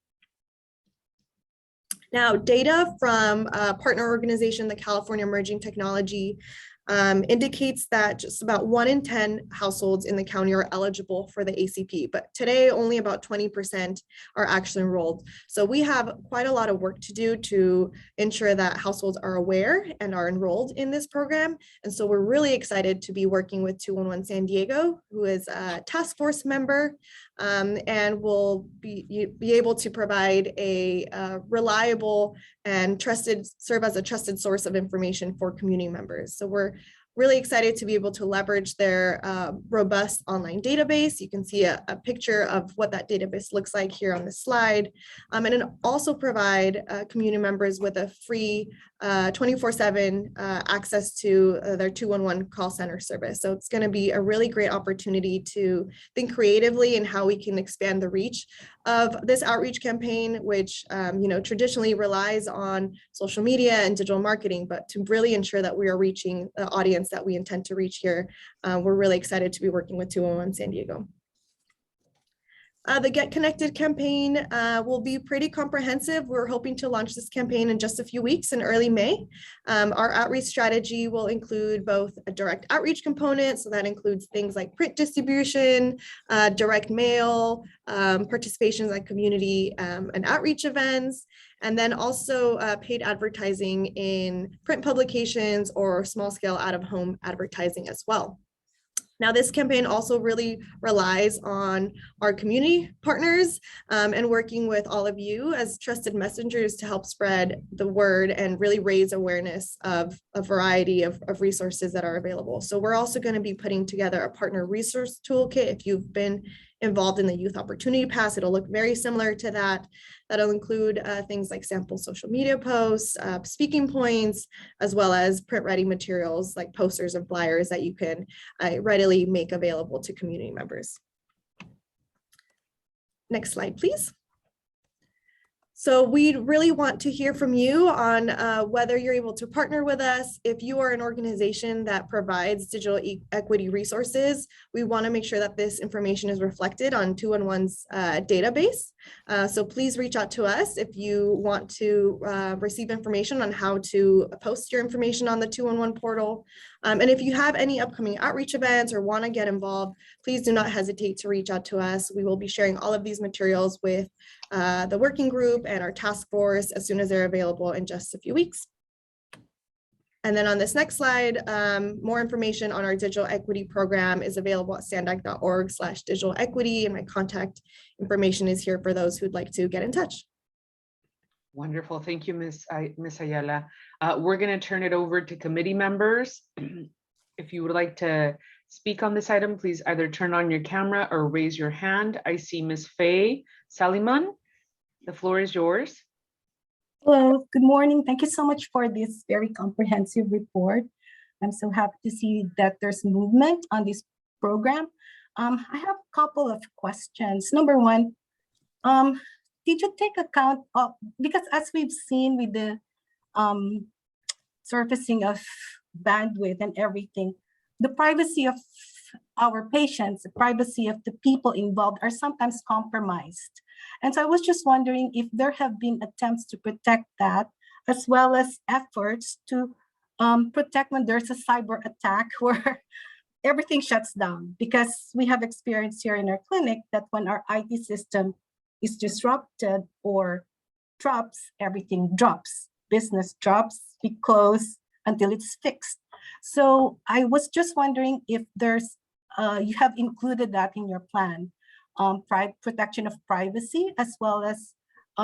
Now, data from a partner organization, the California Emerging Technology, indicates that just about 1 in 10 households in the county are eligible for the ACP, but today only about 20% are actually enrolled. So we have quite a lot of work to do to ensure that households are aware and are enrolled in this program. And so we're really excited to be working with 211 San Diego, who is a task force member, and will be able to provide a reliable and serve as a trusted source of information for community members. So we're really excited to be able to leverage their robust online database. You can see a picture of what that database looks like here on the slide. And then also provide community members with a free 24/7 access to their 211 call center service. So it's going to be a really great opportunity to think creatively in how we can expand the reach of this outreach campaign, which traditionally relies on social media and digital marketing, but to really ensure that we are reaching the audience that we intend to reach here. We're really excited to be working with 211 San Diego. The Get Connected campaign will be pretty comprehensive. We're hoping to launch this campaign in just a few weeks in early May. Our outreach strategy will include both a direct outreach component, so that includes things like print distribution, direct mail, participations at community and outreach events, and then also paid advertising in print publications or small scale out-of-home advertising as well. Now, this campaign also really relies on our community partners and working with all of you as trusted messengers to help spread the word and really raise awareness of a variety of resources that are available. So we're also going to be putting together a partner resource toolkit. If you've been involved in the Youth Opportunity Pass, it'll look very similar to that. That'll include things like sample social media posts, speaking points, as well as print ready materials like posters and flyers that you can readily make available to community members. Next slide, please. So we really want to hear from you on whether you're able to partner with us. If you are an organization that provides digital equity resources, we want to make sure that this information is reflected on 211's database. So please reach out to us if you want to receive information on how to post your information on the 211 portal. And if you have any upcoming outreach events or want to get involved, please do not hesitate to reach out to us. We will be sharing all of these materials with the working group and our task force as soon as they're available in just a few weeks. And then on this next slide, more information on our digital equity program is available at sandag.org/digital equity, and my contact information is here for those who'd like to get in touch. Wonderful. Thank you, Ms. Ayala. We're going to turn it over to committee members. If you would like to speak on this item, please either turn on your camera or raise your hand. I see Ms. Faye Saliman. The floor is yours. Hello, good morning. Thank you so much for this very comprehensive report. I'm so happy to see that there's movement on this program. I have a couple of questions. Number one, did you take account of, because as we've seen with the surfacing of bandwidth and everything, the privacy of our patients, the privacy of the people involved are sometimes compromised. And so I was just wondering if there have been attempts to protect that, as well as efforts to protect when there's a cyber attack where everything shuts down. Because we have experienced here in our clinic that when our IT system is disrupted or drops, everything drops. Business drops, we close until it's fixed. So I was just wondering if there's, you have included that in your plan, protection of privacy, as well as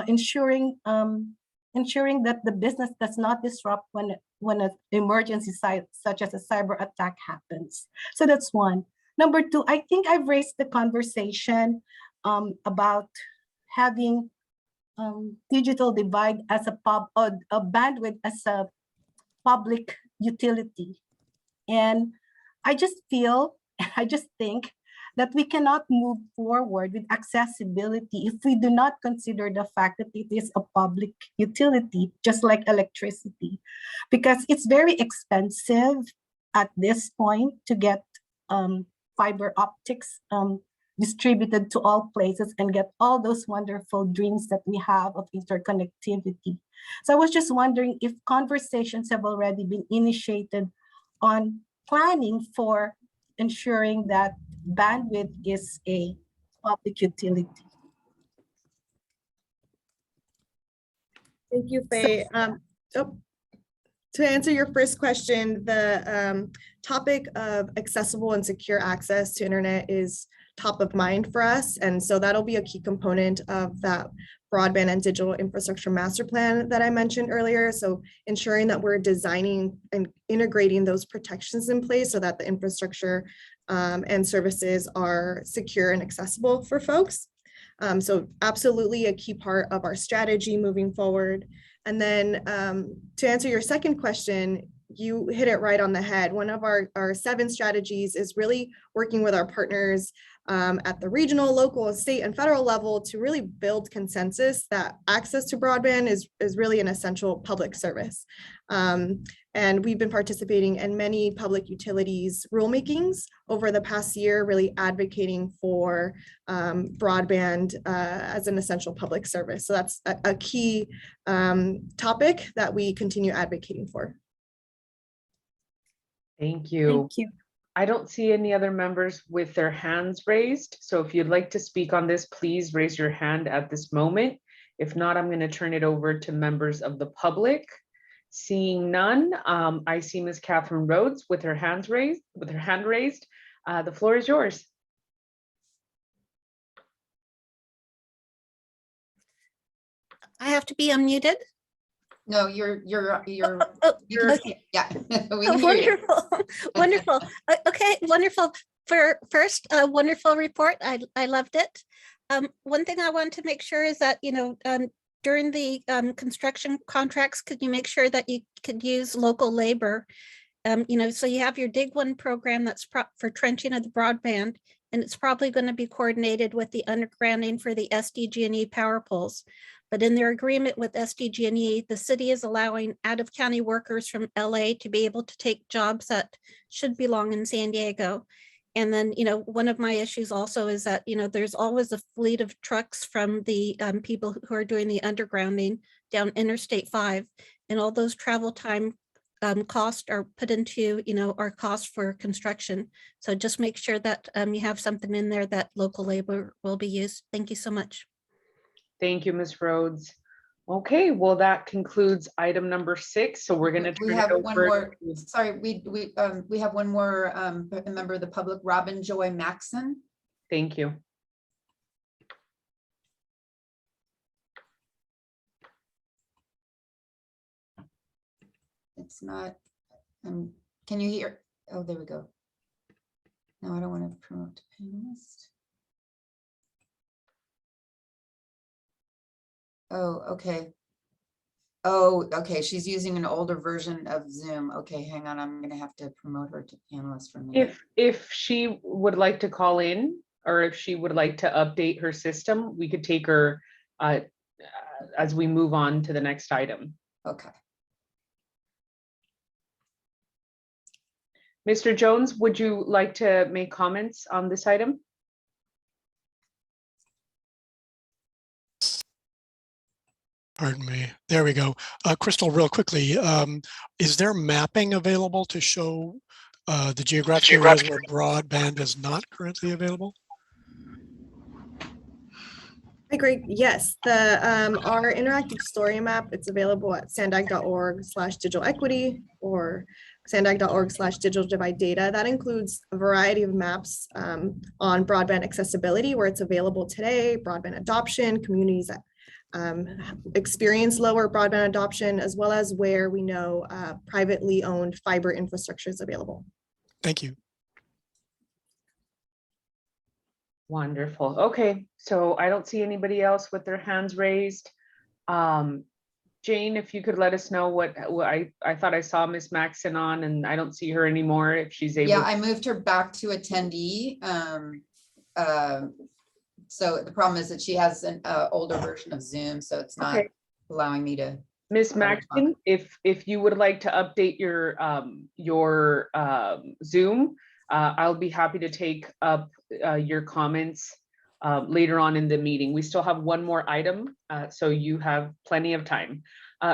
ensuring that the business does not disrupt when an emergency such as a cyber attack happens. So that's one. Number two, I think I've raised the conversation about having digital divide as a bandwidth as a public utility. And I just think that we cannot move forward with accessibility if we do not consider the fact that it is a public utility, just like electricity, because it's very expensive at this point to get fiber optics distributed to all places and get all those wonderful dreams that we have of interconnectivity. So I was just wondering if conversations have already been initiated on planning for ensuring that bandwidth is a public utility. Thank you, Faye. To answer your first question, the topic of accessible and secure access to internet is top of mind for us. And so that'll be a key component of that broadband and digital infrastructure master plan that I mentioned earlier. So ensuring that we're designing and integrating those protections in place so that the infrastructure and services are secure and accessible for folks. So absolutely a key part of our strategy moving forward. And then to answer your second question, you hit it right on the head. One of our 7 strategies is really working with our partners at the regional, local, state, and federal level to really build consensus that access to broadband is really an essential public service. And we've been participating in many public utilities rulemakings over the past year, really advocating for broadband as an essential public service. So that's a key topic that we continue advocating for. Thank you. Thank you. I don't see any other members with their hands raised. So if you'd like to speak on this, please raise your hand at this moment. If not, I'm going to turn it over to members of the public. Seeing none, I see Ms. Catherine Rhodes with her hand raised. The floor is yours. I have to be unmuted. No, you're Okay. yeah. We Oh, can hear you. wonderful, wonderful. Okay, wonderful. First, a wonderful report. I loved it. One thing I want to make sure is that, during the construction contracts, could you make sure that you could use local labor? So you have your Dig One program that's for trenching of the broadband, and it's probably going to be coordinated with the undergrounding for the SDG&E power poles. But in their agreement with SDG&E, the city is allowing out-of-county workers from LA to be able to take jobs that should belong in San Diego. And then, one of my issues also is that, there's always a fleet of trucks from the people who are doing the undergrounding down Interstate 5, and all those travel time costs are put into, our cost for construction. So just make sure that you have something in there that local labor will be used. Thank you so much. Thank you, Ms. Rhodes. Okay, well, that concludes item number 6. So we're going to We have one more. Sorry, we have one more member of the public, Robin Joy Maxon. Thank you. It's not. Can you hear? Oh, there we go. No, I don't want to promote panelist. Oh, okay. Oh, okay. She's using an older version of Zoom. Okay, hang on. I'm going to have to promote her to panelist for a minute. If she would like to call in, or if she would like to update her system, we could take her as we move on to the next item. Okay. Mr. Jones, would you like to make comments on this item? Pardon me. There we go. Crystal, real quickly, is there mapping available to show the geographic areas where broadband is not currently available? Hi, Greg. Yes, our interactive story map, it's available at sandag.org/digital equity or sandag.org/digital divide data. That includes a variety of maps on broadband accessibility, where it's available today, broadband adoption, communities that experience lower broadband adoption, as well as where we know privately owned fiber infrastructure is available. Thank you. Wonderful. Okay, so I don't see anybody else with their hands raised. Jane, if you could let us know what I thought I saw Miss Maxon on, and I don't see her anymore. If she's able. Yeah, I moved her back to attendee. So the problem is that she has an older version of Zoom, so it's not allowing me to. Miss Maxon, if you would like to update your Zoom, I'll be happy to take up your comments later on in the meeting. We still have one more item, so you have plenty of time.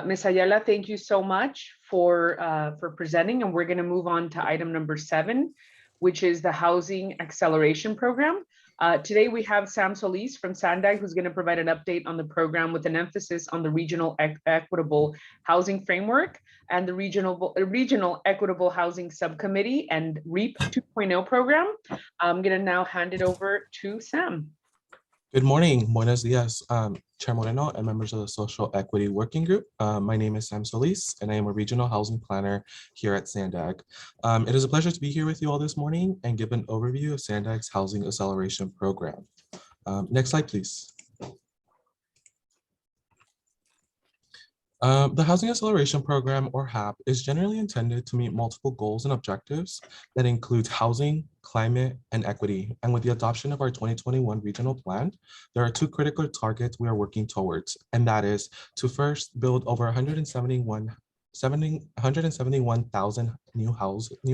Ms. Ayala, thank you so much for presenting, and we're going to move on to item number 7, which is the Housing Acceleration Program. Today we have Sam Solis from SANDAG, who's going to provide an update on the program with an emphasis on the Regional Equitable Housing Framework and the Regional Equitable Housing Subcommittee and REAP 2.0 program. I'm going to now hand it over to Sam. Good morning, buenos dias, Chair Moreno and members of the Social Equity Working Group. My name is Sam Solis, and I am a regional housing planner here at SANDAG. It is a pleasure to be here with you all this morning and give an overview of SANDAG's Housing Acceleration Program. Next slide, please. The Housing Acceleration Program, or HAP, is generally intended to meet multiple goals and objectives that include housing, climate, and equity. And with the adoption of our 2021 regional plan, there are 2 critical targets we are working towards, and that is to first build over 171,000 new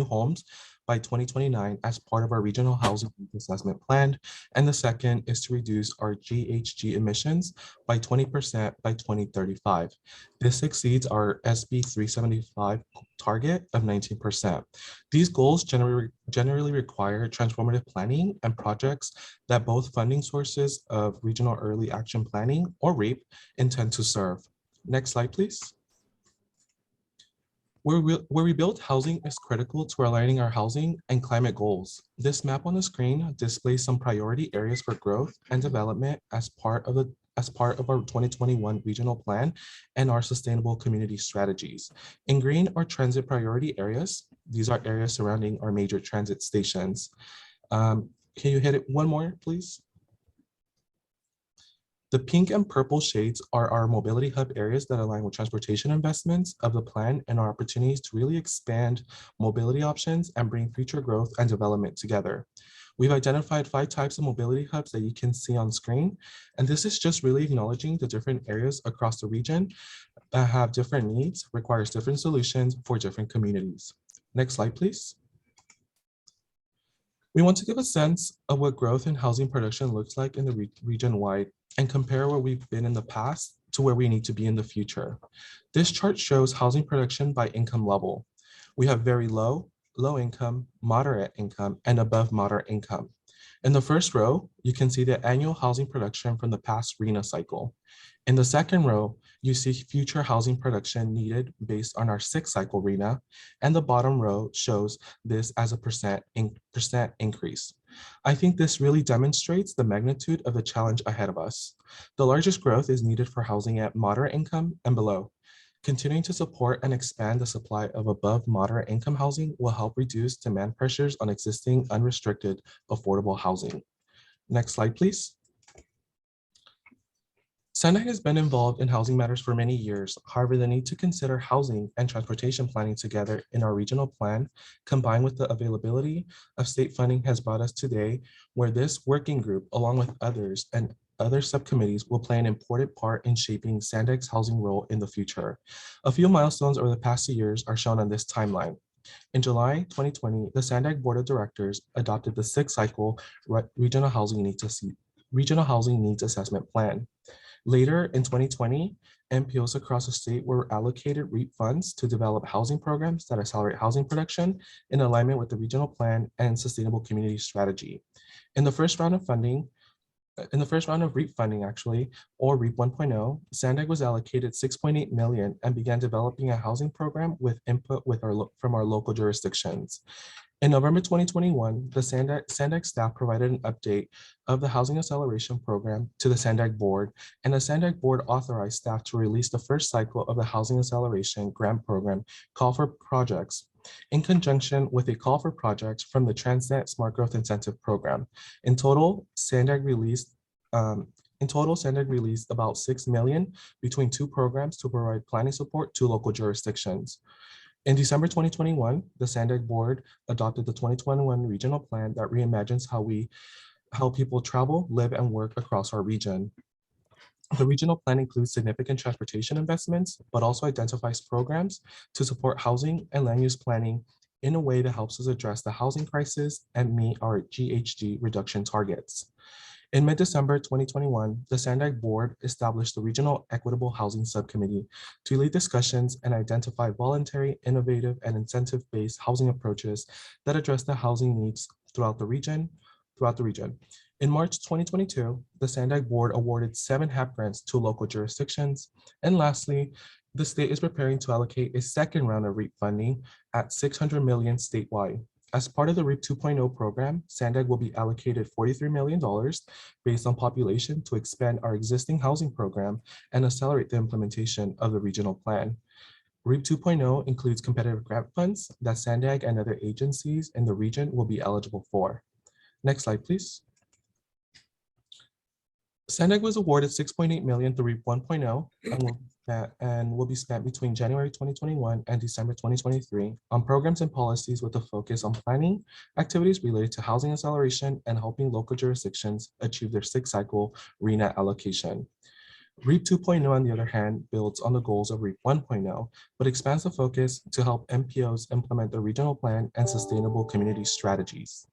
homes by 2029 as part of our regional housing assessment plan. And the second is to reduce our GHG emissions by 20% by 2035. This exceeds our SB 375 target of 19%. These goals generally require transformative planning and projects that both funding sources of Regional Early Action Planning, or REAP, intend to serve. Next slide, please. Where we build housing is critical to aligning our housing and climate goals. This map on the screen displays some priority areas for growth and development as part of our 2021 regional plan and our sustainable community strategies. In green are transit priority areas. These are areas surrounding our major transit stations. Can you hit it one more, please? The pink and purple shades are our mobility hub areas that align with transportation investments of the plan and our opportunities to really expand mobility options and bring future growth and development together. We've identified 5 types of mobility hubs that you can see on screen. And this is just really acknowledging the different areas across the region that have different needs, requires different solutions for different communities. Next slide, please. We want to give a sense of what growth in housing production looks like in the region-wide and compare where we've been in the past to where we need to be in the future. This chart shows housing production by income level. We have very low, low income, moderate income, and above moderate income. In the first row, you can see the annual housing production from the past RHNA cycle. In the second row, you see future housing production needed based on our 6th cycle RHNA, and the bottom row shows this as a percent increase. I think this really demonstrates the magnitude of the challenge ahead of us. The largest growth is needed for housing at moderate income and below. Continuing to support and expand the supply of above moderate income housing will help reduce demand pressures on existing unrestricted affordable housing. Next slide, please. SANDAG has been involved in housing matters for many years. However, the need to consider housing and transportation planning together in our regional plan, combined with the availability of state funding, has brought us today where this working group, along with others and other subcommittees, will play an important part in shaping SANDAG's housing role in the future. A few milestones over the past 2 years are shown on this timeline. In July 2020, the SANDAG Board of Directors adopted the 6th cycle Regional Housing Needs Assessment Plan. Later in 2020, MPOs across the state were allocated REAP funds to develop housing programs that accelerate housing production in alignment with the regional plan and sustainable community strategy. In the first round of funding, REAP funding, or REAP 1.0, SANDAG was allocated $6.8 million and began developing a housing program with input from our local jurisdictions. In November 2021, the SANDAG staff provided an update of the Housing Acceleration Program to the SANDAG Board, and the SANDAG Board authorized staff to release the first cycle of the Housing Acceleration Grant Program Call for Projects, in conjunction with a call for projects from the Transnet Smart Growth Incentive Program. In total, SANDAG released about $6 million between 2 programs to provide planning support to local jurisdictions. In December 2021, the SANDAG Board adopted the 2021 regional plan that reimagines how people travel, live, and work across our region. The regional plan includes significant transportation investments, but also identifies programs to support housing and land use planning in a way that helps us address the housing crisis and meet our GHG reduction targets. In mid-December 2021, the Sandag Board established the Regional Equitable Housing Subcommittee to lead discussions and identify voluntary, innovative, and incentive-based housing approaches that address the housing needs throughout the region. In March 2022, the Sandag Board awarded 7 HAP grants to local jurisdictions. And lastly, the state is preparing to allocate a second round of REAP funding at $600 million statewide. As part of the REAP 2.0 program, Sandag will be allocated $43 million based on population to expand our existing housing program and accelerate the implementation of the regional plan. REAP 2.0 includes competitive grant funds that Sandag and other agencies in the region will be eligible for. Next slide, please. Sandag was awarded $6.8 million through REAP 1.0 and will be spent between January 2021 and December 2023 on programs and policies with a focus on planning activities related to housing acceleration and helping local jurisdictions achieve their 6th cycle RENA allocation. REAP 2.0, on the other hand, builds on the goals of REAP 1.0, but expands the focus to help MPOs implement the regional plan and sustainable community strategies.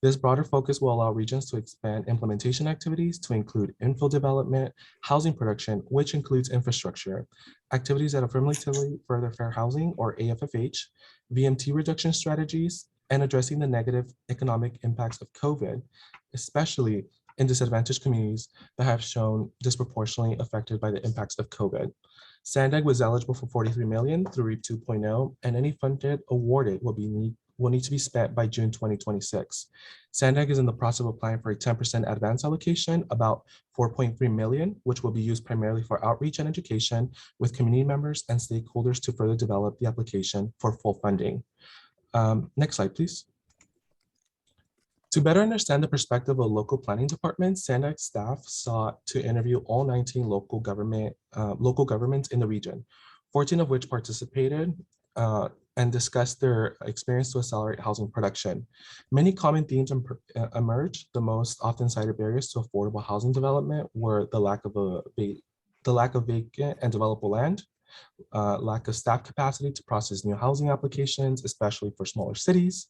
This broader focus will allow regions to expand implementation activities to include infill development, housing production, which includes infrastructure, activities that affirmatively further fair housing or AFFH, VMT reduction strategies, and addressing the negative economic impacts of COVID, especially in disadvantaged communities that have shown disproportionately affected by the impacts of COVID. Sandag was eligible for $43 million through REAP 2.0, and any funded awarded will need to be spent by June 2026. Sandag is in the process of applying for a 10% advance allocation, about $4.3 million, which will be used primarily for outreach and education with community members and stakeholders to further develop the application for full funding. Next slide, please. To better understand the perspective of local planning departments, Sandag staff sought to interview all 19 local governments in the region, 14 of which participated and discussed their experience to accelerate housing production. Many common themes emerged. The most often cited barriers to affordable housing development were the lack of vacant and developable land, lack of staff capacity to process new housing applications, especially for smaller cities,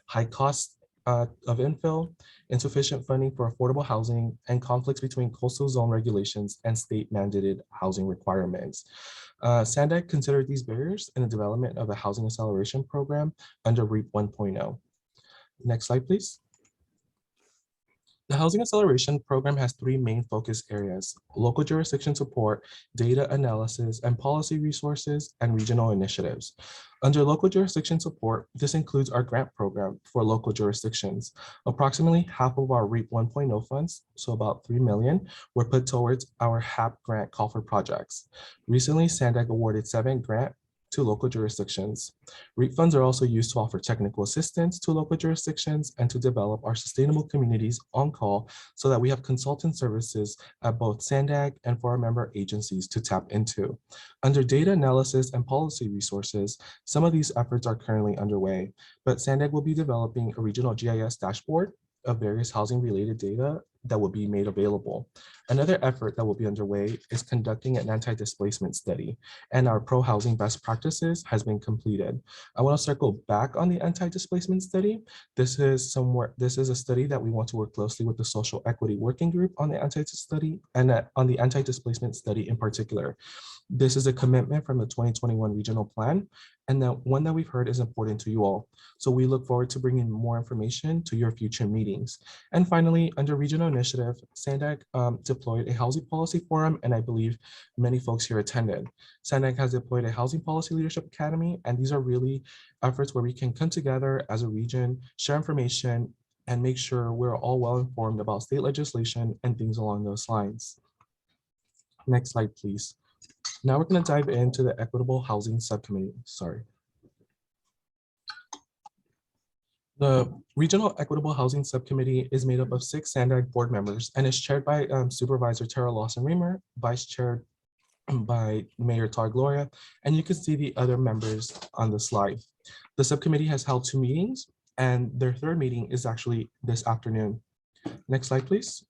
high costs of infill, insufficient funding for affordable housing, and conflicts between coastal zone regulations and state mandated housing requirements. Sandag considered these barriers in the development of a housing acceleration program under REAP 1.0. Next slide, please. The Housing Acceleration Program has 3 main focus areas: local jurisdiction support, data analysis and policy resources, and regional initiatives. Under local jurisdiction support, this includes our grant program for local jurisdictions. Approximately half of our REAP 1.0 funds, so about $3 million, were put towards our HAP grant call for projects. Recently, Sandag awarded 7 grants to local jurisdictions. REAP funds are also used to offer technical assistance to local jurisdictions and to develop our sustainable communities on call so that we have consultant services at both Sandag and for our member agencies to tap into. Under data analysis and policy resources, some of these efforts are currently underway, but Sandag will be developing a regional GIS dashboard of various housing related data that will be made available. Another effort that will be underway is conducting an anti-displacement study, and our pro-housing best practices has been completed. I want to circle back on the anti-displacement study. This is a study that we want to work closely with the Social Equity Working Group on the anti-displacement study in particular. This is a commitment from the 2021 regional plan, and that one that we've heard is important to you all. So we look forward to bringing more information to your future meetings. And finally, under regional initiative, Sandag deployed a housing policy forum, and I believe many folks here attended. Sandag has deployed a housing policy leadership academy, and these are really efforts where we can come together as a region, share information, and make sure we're all well informed about state legislation and things along those lines. Next slide, please. Now we're going to dive into the Equitable Housing Subcommittee. The Regional Equitable Housing Subcommittee is made up of 6 Sandag board members and is chaired by Supervisor Tara Lawson-Remer, vice chaired by Mayor Todd Gloria, and you can see the other members on the slide. The subcommittee has held 2 meetings, and their 3rd meeting is actually this afternoon. Next slide, please.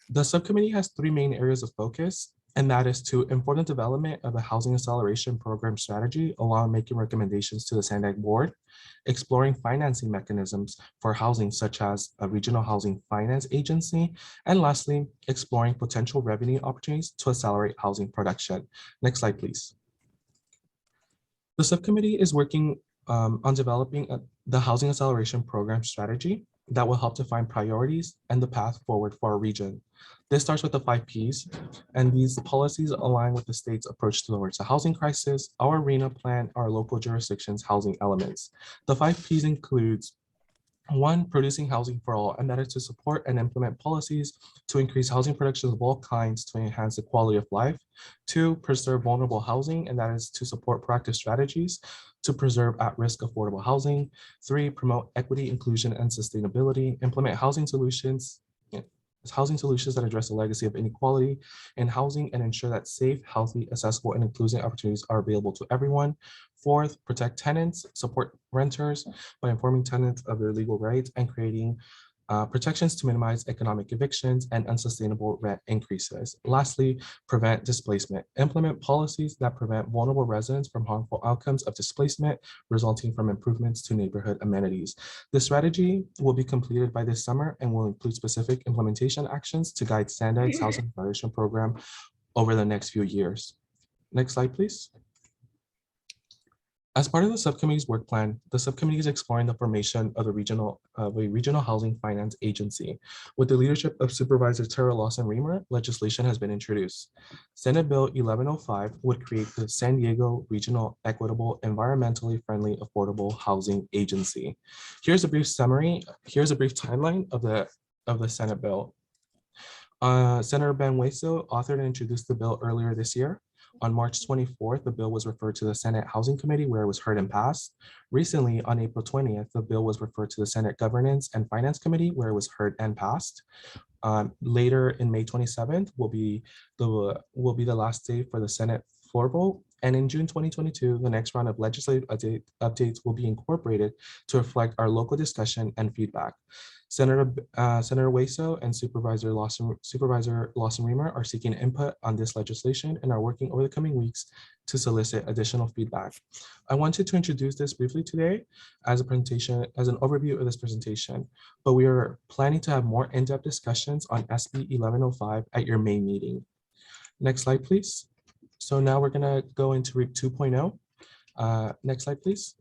The subcommittee has 3 main areas of focus, and that is to inform the development of a housing acceleration program strategy, along making recommendations to the Sandag board, exploring financing mechanisms for housing, such as a regional housing finance agency, and lastly, exploring potential revenue opportunities to accelerate housing production. Next slide, please. The subcommittee is working on developing the housing acceleration program strategy that will help define priorities and the path forward for our region. This starts with the 5 Ps, and these policies align with the state's approach towards the housing crisis, our RENA plan, our local jurisdictions' housing elements. The 5 Ps includes 1, producing housing for all, and that is to support and implement policies to increase housing production of all kinds to enhance the quality of life. 2, preserve vulnerable housing, and that is to support proactive strategies to preserve at-risk affordable housing. 3, promote equity, inclusion, and sustainability, implement housing solutions that address the legacy of inequality in housing and ensure that safe, healthy, accessible, and inclusive opportunities are available to everyone. 4th, protect tenants, support renters by informing tenants of their legal rights and creating protections to minimize economic evictions and unsustainable rent increases. Lastly, prevent displacement. Implement policies that prevent vulnerable residents from harmful outcomes of displacement resulting from improvements to neighborhood amenities. The strategy will be completed by this summer and will include specific implementation actions to guide Sandag's housing acceleration program over the next few years. Next slide, please. As part of the subcommittee's work plan, the subcommittee is exploring the formation of a regional housing finance agency. With the leadership of Supervisor Tara Lawson-Remer, legislation has been introduced. Senate Bill 1105 would create the San Diego Regional Equitable, Environmentally Friendly, Affordable Housing Agency. Here's a brief summary. Here's a brief timeline of the Senate bill. Senator Ben Hueso authored and introduced the bill earlier this year. On March 24th, the bill was referred to the Senate Housing Committee, where it was heard and passed. Recently, on April 20th, the bill was referred to the Senate Governance and Finance Committee, where it was heard and passed. Later in May 27th will be the last day for the Senate floor vote. And in June 2022, the next round of legislative updates will be incorporated to reflect our local discussion and feedback. Senator Hueso and Supervisor Lawson-Remer are seeking input on this legislation and are working over the coming weeks to solicit additional feedback. I wanted to introduce this briefly today as an overview of this presentation, but we are planning to have more in-depth discussions on SB 1105 at your May meeting. Next slide, please. So now we're gonna go into REAP 2.0. Next slide, please.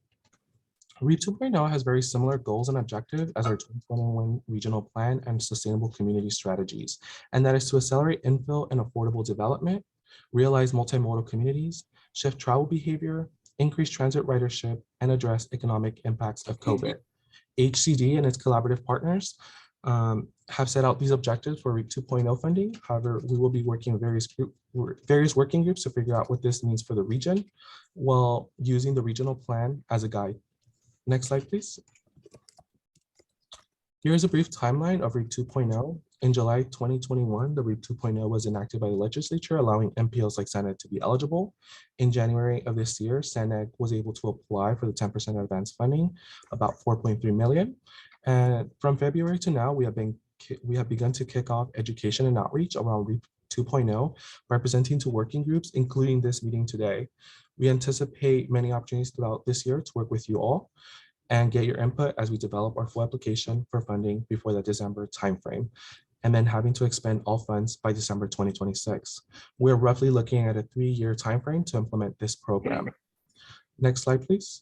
REAP 2.0 has very similar goals and objectives as our 2021 regional plan and sustainable community strategies, and that is to accelerate infill and affordable development, realize multimodal communities, shift travel behavior, increase transit ridership, and address economic impacts of COVID. HCD and its collaborative partners have set out these objectives for REAP 2.0 funding. However, we will be working with various working groups to figure out what this means for the region while using the regional plan as a guide. Next slide, please. Here is a brief timeline of REAP 2.0. In July 2021, the REAP 2.0 was enacted by the legislature, allowing MPOs like Sandag to be eligible. In January of this year, Sandag was able to apply for the 10% advance funding, about 4.3 million. And from February to now, we have begun to kick off education and outreach around REAP 2.0, representing to working groups, including this meeting today. We anticipate many opportunities throughout this year to work with you all and get your input as we develop our full application for funding before the December timeframe, and then having to expend all funds by December 2026. We're roughly looking at a 3-year timeframe to implement this program. Next slide, please.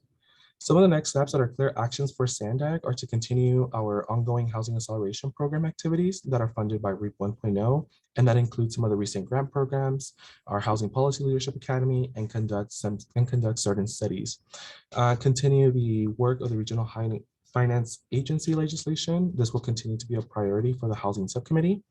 Some of the next steps that are clear actions for Sandag are to continue our ongoing housing acceleration program activities that are funded by REAP 1.0, and that includes some of the recent grant programs, our Housing Policy Leadership Academy, and conduct certain studies. Continue the work of the Regional Finance Agency legislation. This will continue to be a priority for the Housing Subcommittee.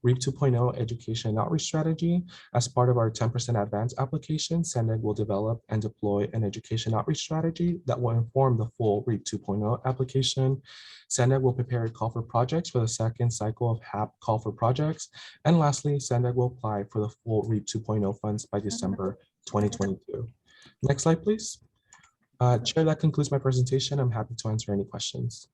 REAP 2.0 education and outreach strategy. As part of our 10% advance application, Sandag will develop and deploy an education outreach strategy that will inform the full REAP 2.0 application. Sandag will prepare a call for projects for the second cycle of HAP call for projects. And lastly, Sandag will apply for the full REAP 2.0 funds by December 2022. Next slide, please. Chair, that concludes my presentation. I'm happy to answer any questions.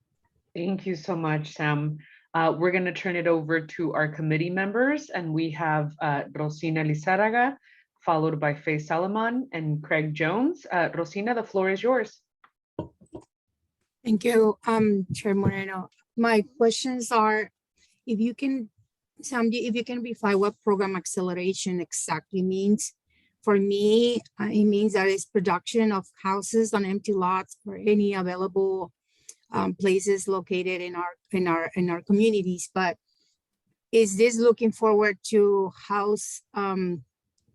Thank you so much, Sam. We're going to turn it over to our committee members, and we have Rosina Lizarraga, followed by Faye Salomon and Craig Jones. Rosina, the floor is yours. Thank you, Chair Moreno. My questions are, if you can, Sandy, if you can verify what program acceleration exactly means. For me, it means that it's production of houses on empty lots or any available places located in our communities. But is this looking forward to house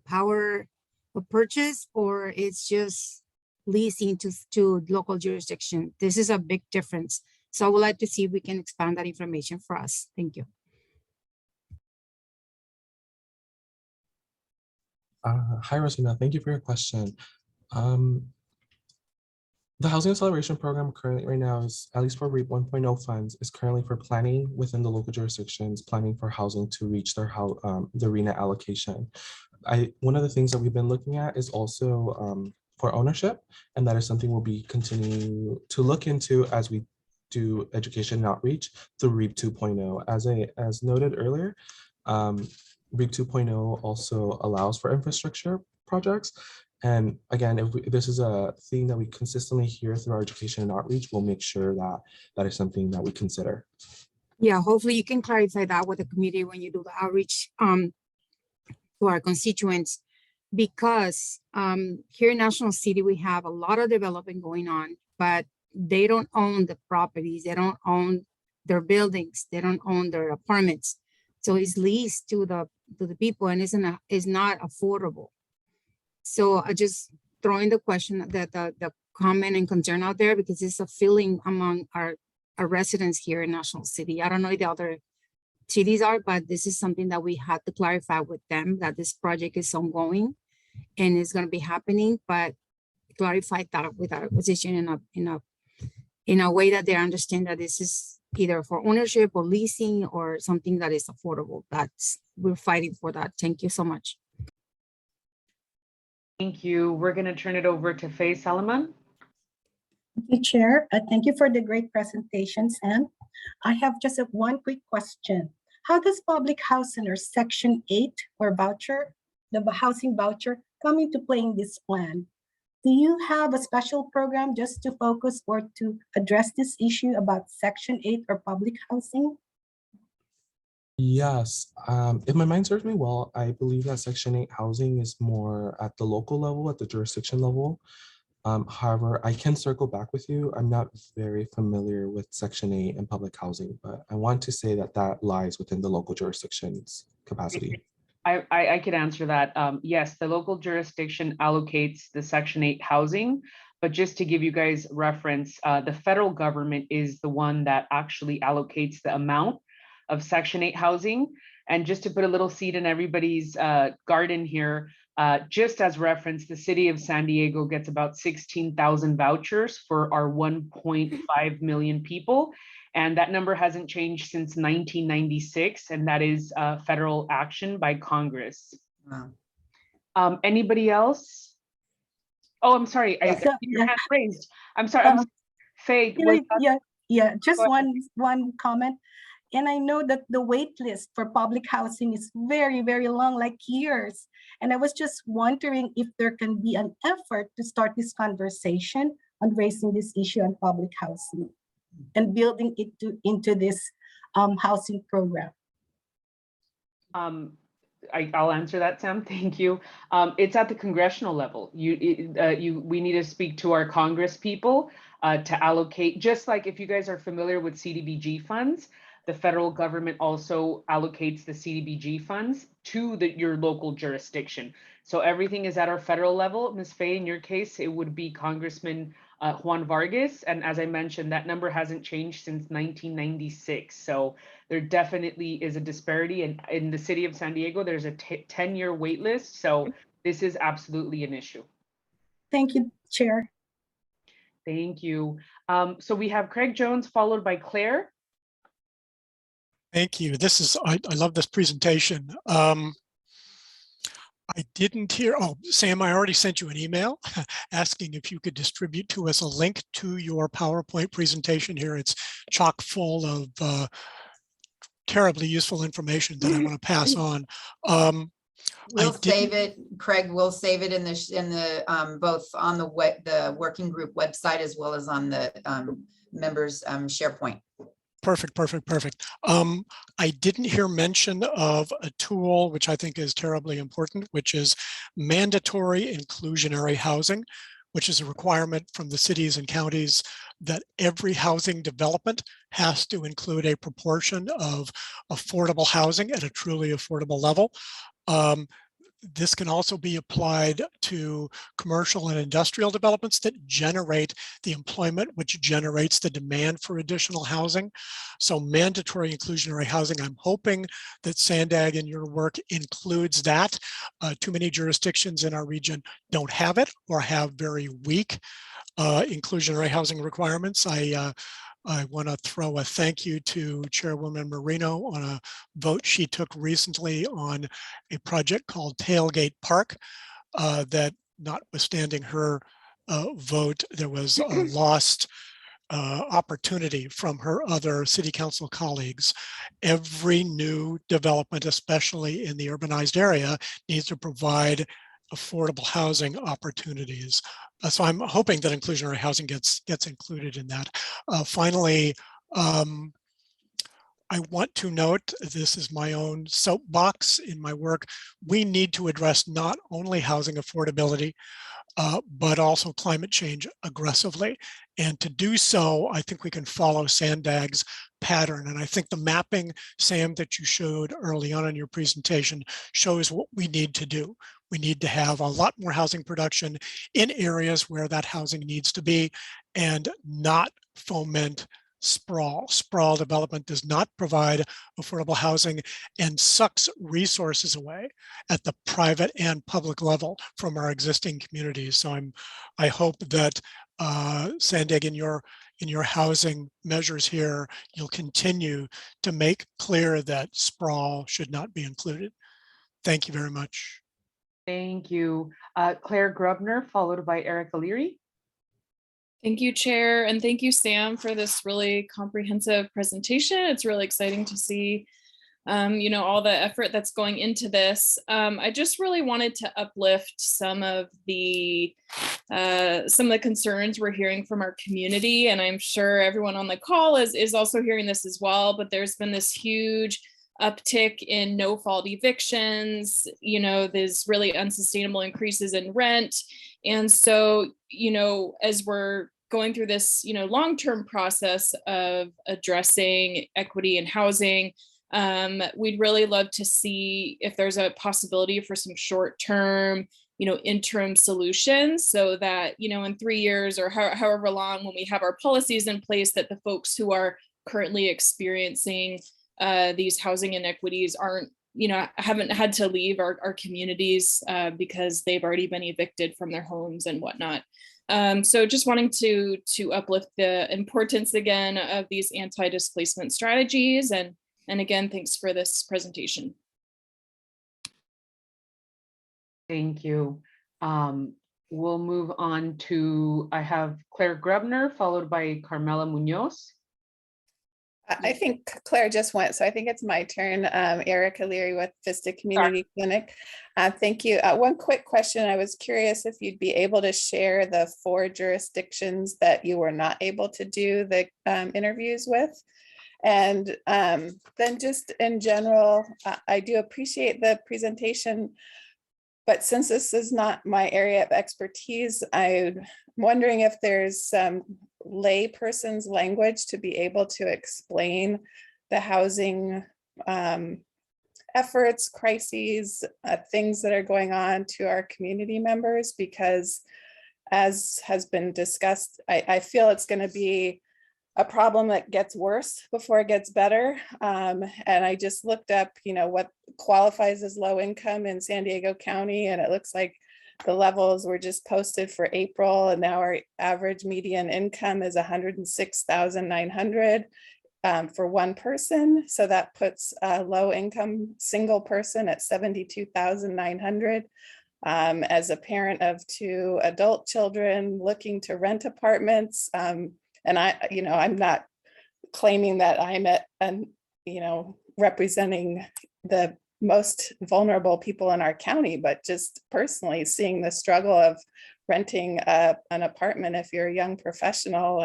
power of purchase, or it's just leasing to local jurisdiction? This is a big difference. So I would like to see if we can expand that information for us. Thank you. Hi, Rosina. Thank you for your question. The Housing Acceleration Program currently right now is, at least for REAP 1.0 funds, is currently for planning within the local jurisdictions, planning for housing to reach their the RENA allocation. One of the things that we've been looking at is also for ownership, and that is something we'll be continuing to look into as we do education and outreach through REAP 2.0. As noted earlier, REAP 2.0 also allows for infrastructure projects. And again, if this is a thing that we consistently hear through our education and outreach, we'll make sure that that is something that we consider. Yeah, hopefully you can clarify that with the committee when you do the outreach to our constituents, because here in National City, we have a lot of development going on, but they don't own the properties. They don't own their buildings. They don't own their apartments. So it's leased to the people, and is not affordable. So I just throw in the question that the comment and concern out there, because it's a feeling among our residents here in National City. I don't know if the other cities are, but this is something that we had to clarify with them, that this project is ongoing and it's going to be happening, but clarify that with our position in a way that they understand that this is either for ownership or leasing or something that is affordable. We're fighting for that. Thank you so much. Thank you. We're going to turn it over to Faye Salomon. Thank you, Chair. Thank you for the great presentation, Sam. I have just one quick question. How does public housing or Section 8 or voucher, the housing voucher, come into play in this plan? Do you have a special program just to focus or to address this issue about Section 8 or public housing? Yes, if my mind serves me well, I believe that Section 8 housing is more at the local level, at the jurisdiction level. However, I can circle back with you. I'm not very familiar with Section 8 and public housing, but I want to say that that lies within the local jurisdiction's capacity. I could answer that. Yes, the local jurisdiction allocates the Section 8 housing, but just to give you guys reference, the federal government is the one that actually allocates the amount of Section 8 housing. And just to put a little seed in everybody's garden here, just as reference, the city of San Diego gets about 16,000 vouchers for our 1.5 million people. And that number hasn't changed since 1996, and that is federal action by Congress. Wow. Anybody else? Oh, I'm sorry. I see your hand raised. I'm sorry. Faye. Yeah. Just one comment. And I know that the wait list for public housing is very, very long, like years. And I was just wondering if there can be an effort to start this conversation on raising this issue on public housing and building it into this housing program. I'll answer that, Sam. Thank you. It's at the congressional level. We need to speak to our Congress people to allocate, just like if you guys are familiar with CDBG funds, the federal government also allocates the CDBG funds to your local jurisdiction. So everything is at our federal level. Ms. Faye, in your case, it would be Congressman Juan Vargas. And as I mentioned, that number hasn't changed since 1996. So there definitely is a disparity. And in the city of San Diego, there's a 10-year wait list. So this is absolutely an issue. Thank you, Chair. Thank you. So we have Craig Jones followed by Claire. Thank you. I love this presentation. I didn't hear, Sam, I already sent you an email asking if you could distribute to us a link to your PowerPoint presentation here. It's chock full of terribly useful information that I want to pass on. We'll save it, Craig, we'll save it in the both on the working group website as well as on the members SharePoint. Perfect. I didn't hear mention of a tool, which I think is terribly important, which is mandatory inclusionary housing, which is a requirement from the cities and counties that every housing development has to include a proportion of affordable housing at a truly affordable level. This can also be applied to commercial and industrial developments that generate the employment, which generates the demand for additional housing. So mandatory inclusionary housing, I'm hoping that SANDAG in your work includes that. Too many jurisdictions in our region don't have it or have very weak inclusionary housing requirements. I want to throw a thank you to Chairwoman Marino on a vote she took recently on a project called Tailgate Park that, notwithstanding her vote, there was a lost opportunity from her other city council colleagues. Every new development, especially in the urbanized area, needs to provide affordable housing opportunities. So I'm hoping that inclusionary housing gets included in that. Finally, I want to note, this is my own soapbox in my work, we need to address not only housing affordability, but also climate change aggressively. And to do so, I think we can follow SANDAG's pattern. And I think the mapping, Sam, that you showed early on in your presentation shows what we need to do. We need to have a lot more housing production in areas where that housing needs to be and not foment sprawl. Sprawl development does not provide affordable housing and sucks resources away at the private and public level from our existing communities. So I hope that SANDAG in your housing measures here, you'll continue to make clear that sprawl should not be included. Thank you very much. Thank you. Claire Grubner, followed by Erika Leary. Thank you, Chair, and thank you, Sam, for this really comprehensive presentation. It's really exciting to see, all the effort that's going into this. I just really wanted to uplift some of the concerns we're hearing from our community, and I'm sure everyone on the call is also hearing this as well. But there's been this huge uptick in no-fault evictions. There's really unsustainable increases in rent. And so, as we're going through this, long-term process of addressing equity in housing, we'd really love to see if there's a possibility for some short-term, interim solutions so that, in 3 years or however long, when we have our policies in place, that the folks who are currently experiencing these housing inequities haven't had to leave our communities because they've already been evicted from their homes and whatnot. So just wanting to uplift the importance again of these anti-displacement strategies. And again, thanks for this presentation. Thank you. We'll move on to, I have Claire Grubner, followed by Carmela Munoz. I think Claire just went, so I think it's my turn. Erika Leary with Vista Community Clinic. Thank you. One quick question. I was curious if you'd be able to share the 4 jurisdictions that you were not able to do the interviews with. And then just in general, I do appreciate the presentation, but since this is not my area of expertise, I'm wondering if there's some lay person's language to be able to explain the housing efforts, crises, things that are going on to our community members, because as has been discussed, I feel it's going to be a problem that gets worse before it gets better. And I just looked up, what qualifies as low income in San Diego County, and it looks like the levels were just posted for April, and now our average median income is $106,900 for one person. So that puts a low income single person at $72,900. As a parent of 2 adult children looking to rent apartments, and I'm not claiming that I'm at representing the most vulnerable people in our county, but just personally seeing the struggle of renting an apartment if you're a young professional.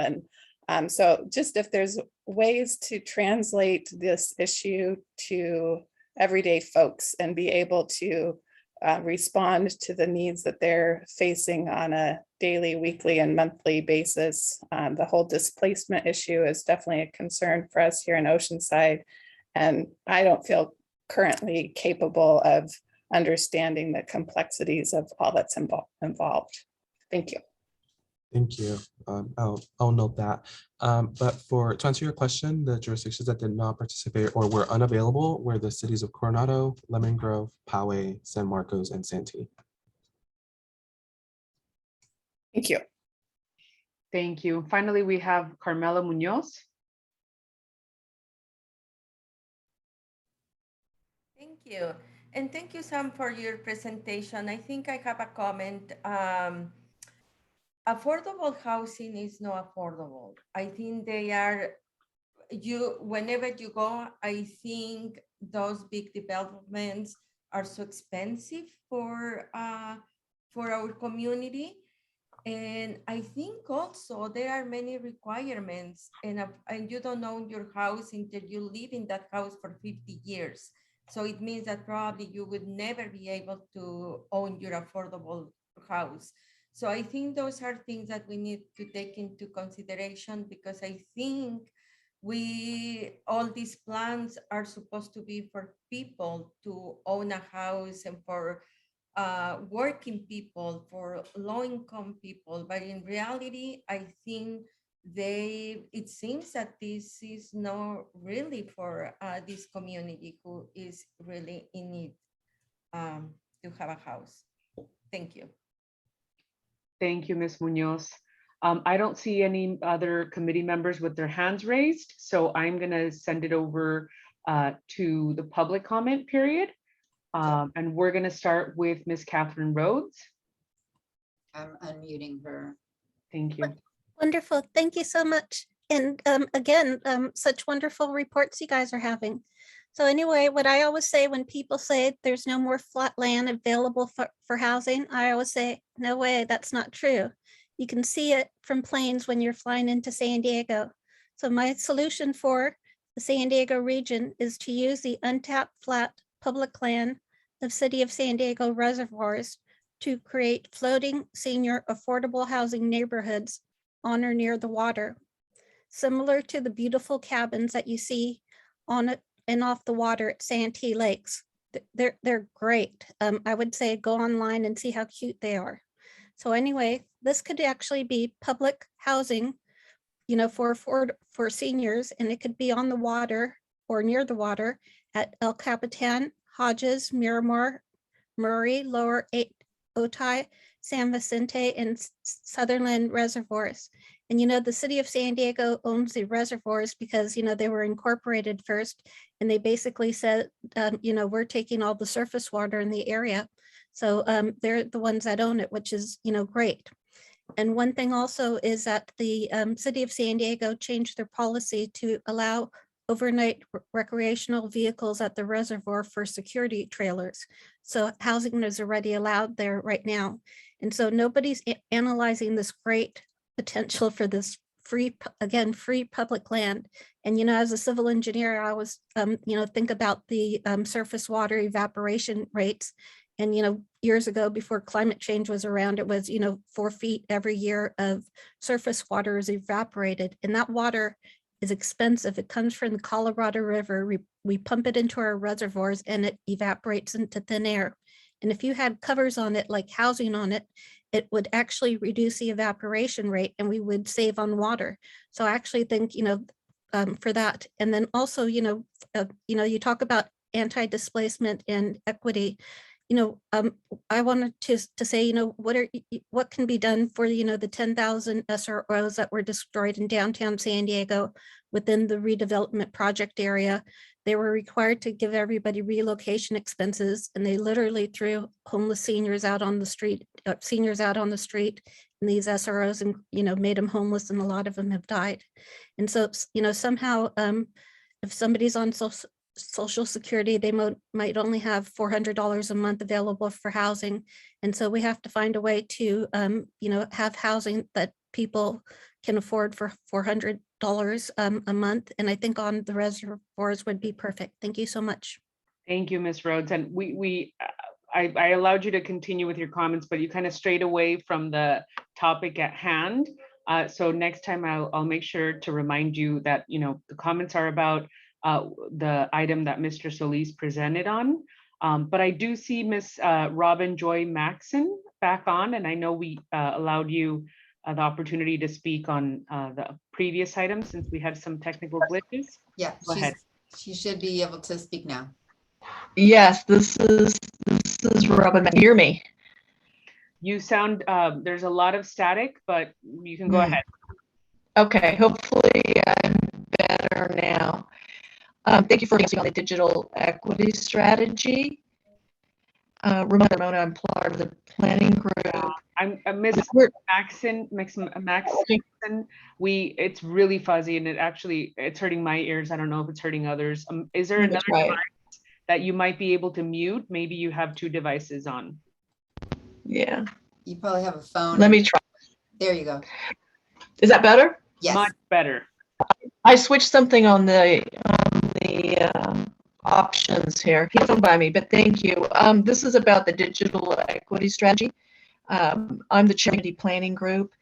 And so just if there's ways to translate this issue to everyday folks and be able to respond to the needs that they're facing on a daily, weekly, and monthly basis. The whole displacement issue is definitely a concern for us here in Oceanside. And I don't feel currently capable of understanding the complexities of all that's involved. Thank you. Thank you. I'll note that. But to answer your question, the jurisdictions that did not participate or were unavailable were the cities of Coronado, Lemon Grove, Poway, San Marcos, and Santee. Thank you. Thank you. Finally, we have Carmela Munoz. Thank you. And thank you, Sam, for your presentation. I think I have a comment. Affordable housing is not affordable. I think they are, whenever you go, I think those big developments are so expensive for our community. And I think also there are many requirements, and you don't own your house until you live in that house for 50 years. So it means that probably you would never be able to own your affordable house. So I think those are things that we need to take into consideration, because I think all these plans are supposed to be for people to own a house and for working people, for low-income people. But in reality, I think it seems that this is not really for this community who is really in need to have a house. Thank you. Thank you, Ms. Munoz. I don't see any other committee members with their hands raised, so I'm going to send it over to the public comment period. And we're going to start with Ms. Catherine Rhodes. I'm unmuting her. Thank you. Wonderful. Thank you so much. And again, such wonderful reports you guys are having. So anyway, what I always say when people say there's no more flat land available for housing, I always say, no way, that's not true. You can see it from planes when you're flying into San Diego. So my solution for the San Diego region is to use the untapped flat public land of City of San Diego reservoirs to create floating senior affordable housing neighborhoods on or near the water, similar to the beautiful cabins that you see on it and off the water at Santee Lakes. They're great. I would say go online and see how cute they are. So anyway, this could actually be public housing, for seniors, and it could be on the water or near the water at El Capitan, Hodges, Miramar, Murray, Lower Otay, San Vicente, and Sutherland reservoirs. And the city of San Diego owns the reservoirs because they were incorporated first, and they basically said, we're taking all the surface water in the area. So they're the ones that own it, which is great. And one thing also is that the city of San Diego changed their policy to allow overnight recreational vehicles at the reservoir for security trailers. So housing is already allowed there right now. And so nobody's analyzing this great potential for this free public land. And, as a civil engineer, I always, think about the surface water evaporation rates. And, years ago, before climate change was around, it was, 4 feet every year of surface water is evaporated. And that water is expensive. It comes from the Colorado River. We pump it into our reservoirs and it evaporates into thin air. And if you had covers on it, like housing on it, it would actually reduce the evaporation rate and we would save on water. So I actually think, for that. And then also, you talk about anti-displacement and equity. I wanted to say, what can be done for, the 10,000 SROs that were destroyed in downtown San Diego within the redevelopment project area. They were required to give everybody relocation expenses, and they literally threw homeless seniors out on the street, in these SROs, and, made them homeless, and a lot of them have died. And so, somehow, if somebody's on Social Security, they might only have $400 a month available for housing. And so we have to find a way to, have housing that people can afford for $400 a month. And I think on the reservoirs would be perfect. Thank you so much. Thank you, Ms. Rhodes. And I allowed you to continue with your comments, but you kind of strayed away from the topic at hand. So next time I'll make sure to remind you that, the comments are about the item that Mr. Solis presented on. But I do see Ms. Robin Joy Maxon back on, and I know we allowed you the opportunity to speak on the previous item since we had some technical glitches. Yeah, Go ahead. she should be able to speak now. Yes, this is Robin. Can you hear me? You sound, there's a lot of static, but you can go ahead. Okay, hopefully I'm better now. Thank you for focusing on the digital equity strategy. Ramona, I'm part of the planning group. I'm Miss Maxon. It's really fuzzy and it's hurting my ears. I don't know if it's hurting others. Is there another device that you might be able to mute? Maybe you have two devices on. Yeah. You probably have a phone. Let me try. There you go. Is that better? Yes. Much better. I switched something on the options here. He doesn't buy me, but thank you. This is about the digital equity strategy. I'm the chair of the planning group,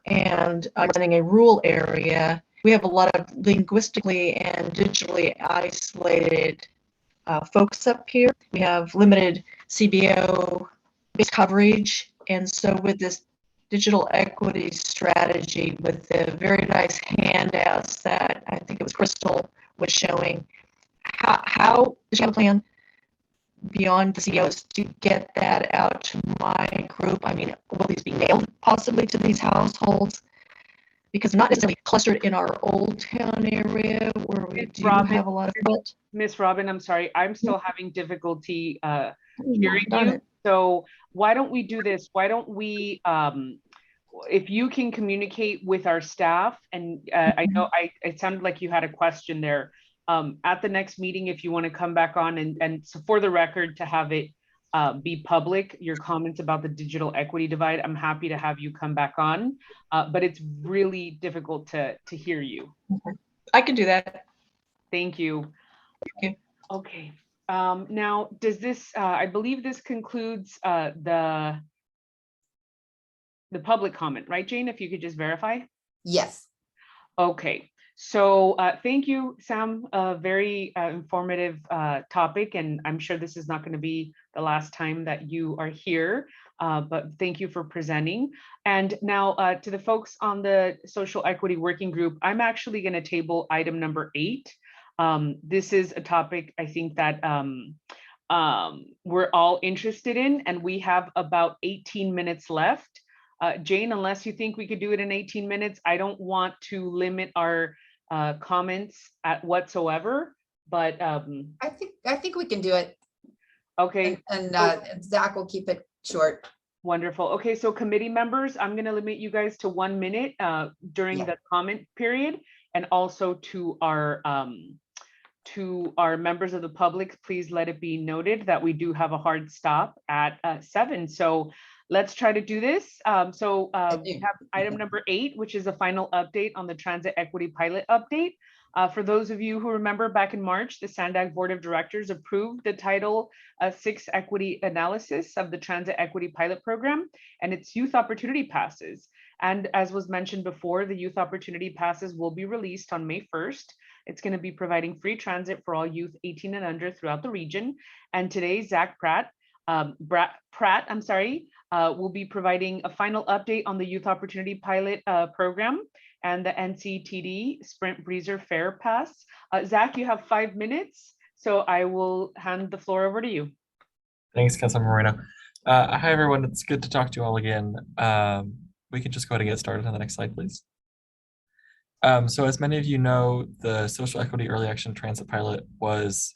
and I'm running a rural area. We have a lot of linguistically and digitally isolated folks up here. We have limited CBO-based coverage, and so with this digital equity strategy, with the very nice handouts that I think it was Crystal was showing, how does she have a plan beyond the CEOs to get that out to my group? I mean, will these be mailed possibly to these households? Because not necessarily clustered in our old town area where we do have a lot of it. Miss Robin, I'm sorry, I'm still having difficulty hearing you. So why don't we do this? Why don't we, if you can communicate with our staff, and I know it sounded like you had a question there. At the next meeting, if you want to come back on and so for the record to have it be public, your comments about the digital equity divide, I'm happy to have you come back on, but it's really difficult to hear you. I can do that. Thank you. Okay. Now, does this, I believe this concludes the public comment, right, Jane? If you could just verify. Yes. Okay. So thank you, Sam. A very informative topic, and I'm sure this is not going to be the last time that you are here, but thank you for presenting. And now to the folks on the Social Equity Working Group, I'm actually going to table item number 8. This is a topic I think that we're all interested in, and we have about 18 minutes left. Jane, unless you think we could do it in 18 minutes, I don't want to limit our comments at whatsoever, but I think we can do it. Okay. And Zach will keep it short. Wonderful. Okay, so committee members, I'm going to limit you guys to 1 minute during the comment period, and also to our members of the public, please let it be noted that we do have a hard stop at 7. So let's try to do this. We have item number 8, which is a final update on the transit equity pilot update. For those of you who remember, back in March, the Sandag Board of Directors approved the Title 6 equity analysis of the transit equity pilot program and its youth opportunity passes. And as was mentioned before, the youth opportunity passes will be released on May 1st. It's going to be providing free transit for all youth 18 and under throughout the region. And today, Zach Pratt, will be providing a final update on the Youth Opportunity Pilot program and the NCTD Sprint Breezer Fare Pass. Zach, you have 5 minutes, so I will hand the floor over to you. Thanks, Councilmember Moreno. Hi, everyone. It's good to talk to you all again. We can just go ahead and get started on the next slide, please. So as many of you know, the Social Equity Early Action Transit Pilot was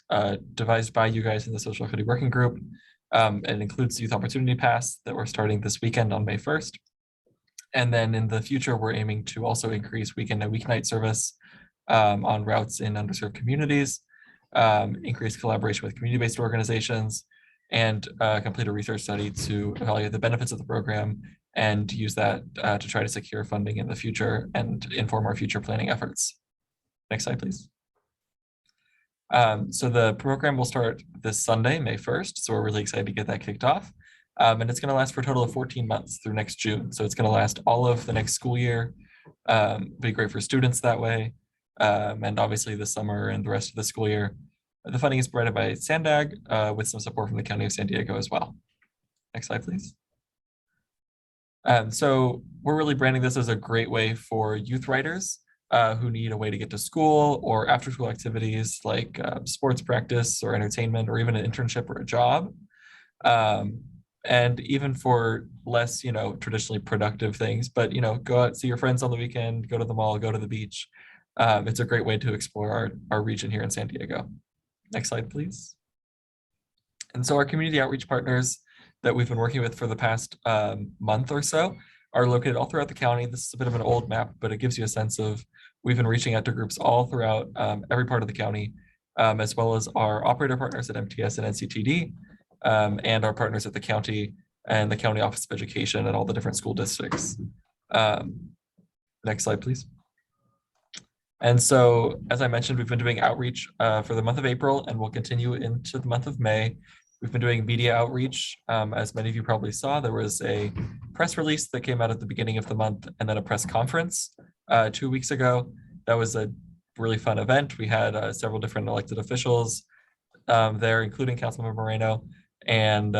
devised by you guys in the Social Equity Working Group. It includes the Youth Opportunity Pass that we're starting this weekend on May 1st. And then in the future, we're aiming to also increase weekend and weeknight service on routes in underserved communities. increase collaboration with community-based organizations, and complete a research study to evaluate the benefits of the program and use that to try to secure funding in the future and inform our future planning efforts. Next slide, please. So the program will start this Sunday, May 1st. So we're really excited to get that kicked off. And it's going to last for a total of 14 months through next June. So it's going to last all of the next school year. Be great for students that way. And obviously the summer and the rest of the school year. The funding is provided by Sandag with some support from the County of San Diego as well. Next slide, please. So we're really branding this as a great way for youth writers who need a way to get to school or after school activities like sports practice or entertainment or even an internship or a job. And even for less, traditionally productive things, but, go out, see your friends on the weekend, go to the mall, go to the beach. It's a great way to explore our region here in San Diego. Next slide, please. And so our community outreach partners that we've been working with for the past month or so are located all throughout the county. This is a bit of an old map, but it gives you a sense of we've been reaching out to groups all throughout every part of the county, as well as our operator partners at MTS and NCTD, and our partners at the county and the County Office of Education and all the different school districts. Next slide, please. And so, as I mentioned, we've been doing outreach for the month of April and we'll continue into the month of May. We've been doing media outreach. As many of you probably saw, there was a press release that came out at the beginning of the month and then a press conference 2 weeks ago. That was a really fun event. We had several different elected officials there, including Councilmember Moreno, and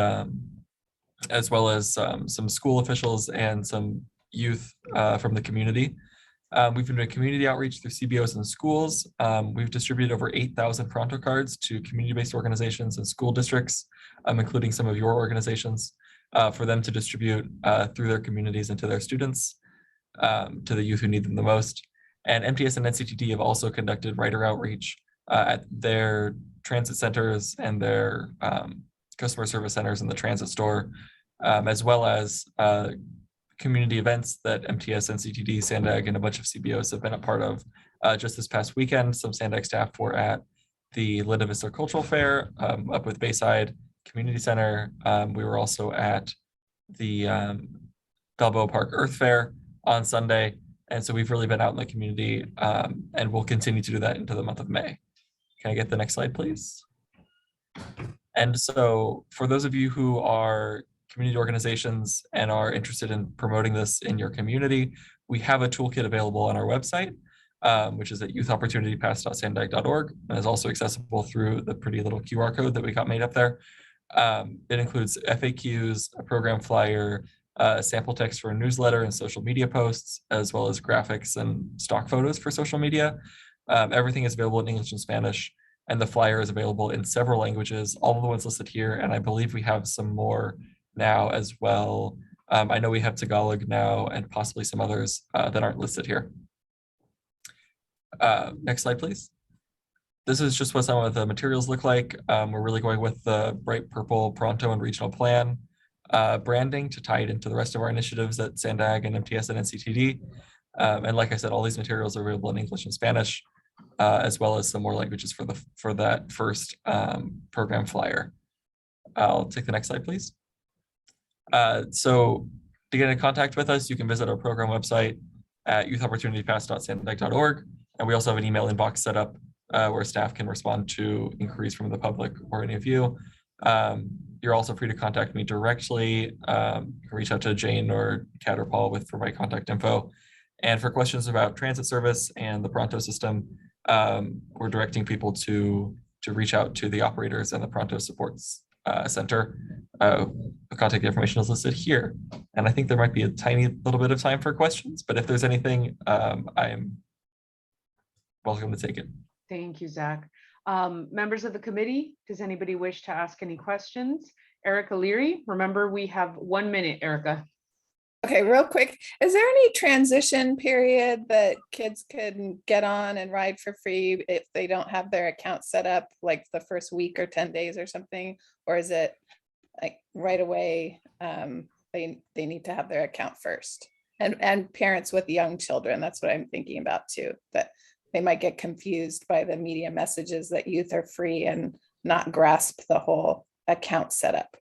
as well as some school officials and some youth from the community. We've been doing community outreach through CBOs and schools. We've distributed over 8,000 Pronto cards to community-based organizations and school districts, including some of your organizations, for them to distribute through their communities and to their students, to the youth who need them the most. And MTS and NCTD have also conducted writer outreach at their transit centers and their customer service centers in the transit store, as well as community events that MTS, NCTD, Sandag, and a bunch of CBOs have been a part of. Just this past weekend, some Sandag staff were at the Linda Vista Cultural Fair up with Bayside Community Center. We were also at the Balboa Park Earth Fair on Sunday. And so we've really been out in the community and we'll continue to do that into the month of May. Can I get the next slide, please? And so for those of you who are community organizations and are interested in promoting this in your community, we have a toolkit available on our website, which is at youthopportunitypass.sandag.org and is also accessible through the pretty little QR code that we got made up there. It includes FAQs, a program flyer, sample text for a newsletter and social media posts, as well as graphics and stock photos for social media. Everything is available in English and Spanish, and the flyer is available in several languages, all of the ones listed here, and I believe we have some more now as well. I know we have Tagalog now and possibly some others that aren't listed here. Next slide, please. This is just what some of the materials look like. We're really going with the bright purple Pronto and regional plan branding to tie it into the rest of our initiatives at Sandag and MTS and NCTD. And like I said, all these materials are available in English and Spanish, as well as some more languages for that first program flyer. I'll take the next slide, please. So to get in contact with us, you can visit our program website at youthopportunitypass.sandag.org. And we also have an email inbox set up where staff can respond to inquiries from the public or any of you. You're also free to contact me directly. You can reach out to Jane or Kat or Paul for my contact info. And for questions about transit service and the Pronto system, we're directing people to reach out to the operators and the Pronto Supports Center. The contact information is listed here. And I think there might be a tiny little bit of time for questions, but if there's anything, I'm welcome to take it. Thank you, Zach. Members of the committee, does anybody wish to ask any questions? Erika Leary, remember we have 1 minute, Erika. Okay, real quick, is there any transition period that kids can get on and ride for free if they don't have their account set up, like the first week or 10 days or something? Or is it like right away, they need to have their account first? And parents with young children, that's what I'm thinking about too, that they might get confused by the media messages that youth are free and not grasp the whole account setup.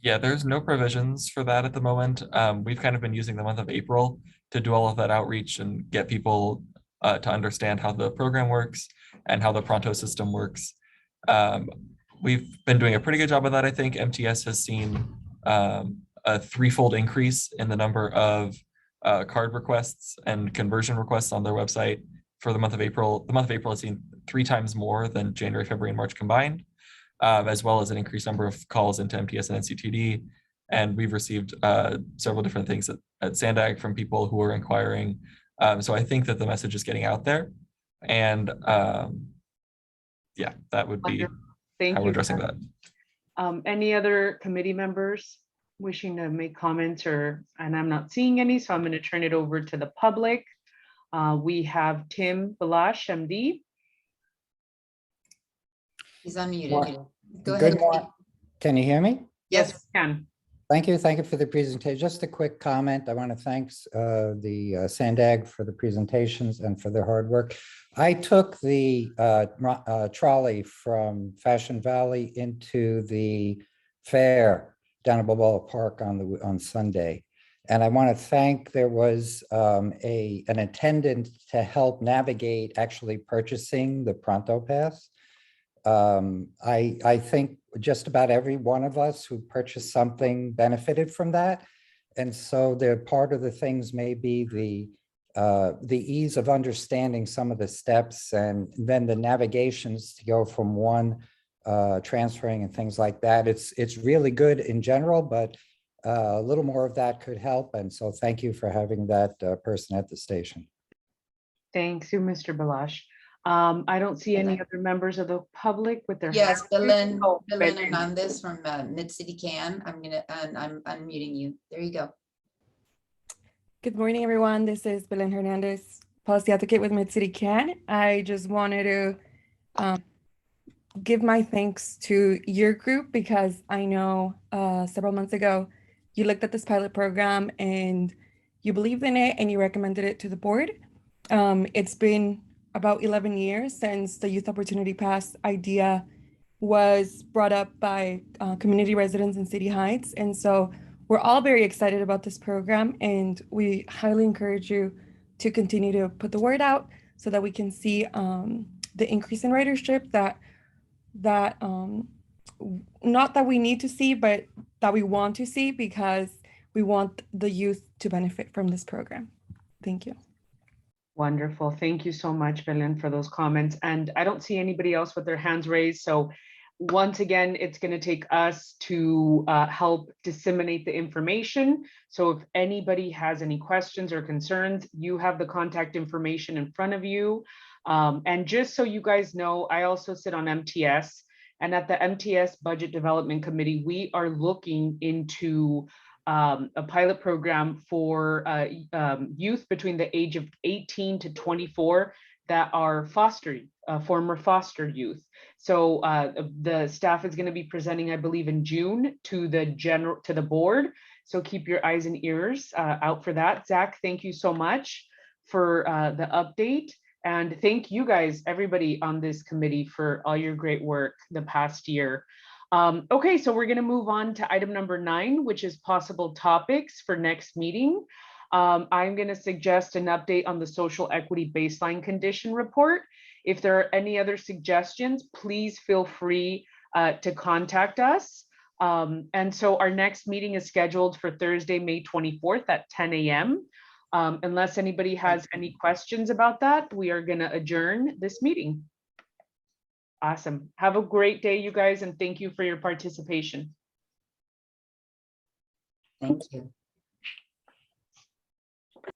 Yeah, there's no provisions for that at the moment. We've kind of been using the month of April to do all of that outreach and get people to understand how the program works and how the Pronto system works. We've been doing a pretty good job of that. I think MTS has seen a threefold increase in the number of card requests and conversion requests on their website for the month of April. The month of April has seen 3 times more than January, February, and March combined. As well as an increased number of calls into MTS and NCTD. And we've received several different things at Sandag from people who are inquiring. So I think that the message is getting out there. And yeah, that would be how we're addressing that. Any other committee members wishing to make comments and I'm not seeing any, so I'm going to turn it over to the public. We have Tim Balash, MD. He's unmuted. Go Good ahead. morning. Can you hear me? Yes, we can. Thank you. Thank you for the presentation. Just a quick comment. I want to thank the Sandag for the presentations and for their hard work. I took the trolley from Fashion Valley into the fair down at Balboa Park on Sunday. And I want to thank, there was an attendant to help navigate actually purchasing the Pronto Pass. I think just about every one of us who purchased something benefited from that. And so they're part of the things, maybe the ease of understanding some of the steps and then the navigations to go from one transferring and things like that. It's really good in general, but a little more of that could help. And so thank you for having that person at the station. Thanks you, Mr. Balash. I don't see any other members of the public with their Yes, hands raised. Belen Hernandez from Mid-City CAN. I'm unmuting you. There you go. Good morning, everyone. This is Belen Hernandez, policy advocate with Mid-City CAN. I just wanted to give my thanks to your group because I know several months ago you looked at this pilot program and you believed in it and you recommended it to the board. It's been about 11 years since the Youth Opportunity Pass idea was brought up by community residents in City Heights. And so we're all very excited about this program and we highly encourage you to continue to put the word out so that we can see the increase in ridership that not that we need to see, but that we want to see because we want the youth to benefit from this program. Thank you. Wonderful. Thank you so much, Belen, for those comments. And I don't see anybody else with their hands raised. So once again, it's going to take us to help disseminate the information. So if anybody has any questions or concerns, you have the contact information in front of you. And just so you guys know, I also sit on MTS. And at the MTS Budget Development Committee, we are looking into a pilot program for youth between the age of 18 to 24 that are former foster youth. So the staff is going to be presenting, I believe, in June to the board. So keep your eyes and ears out for that. Zach, thank you so much for the update. And thank you guys, everybody on this committee, for all your great work the past year. Okay, so we're going to move on to item number 9, which is possible topics for next meeting. I'm going to suggest an update on the social equity baseline condition report. If there are any other suggestions, please feel free to contact us. And so our next meeting is scheduled for Thursday, May 24th at 10 a.m. Unless anybody has any questions about that, we are going to adjourn this meeting. Awesome. Have a great day, you guys, and thank you for your participation. Thank you.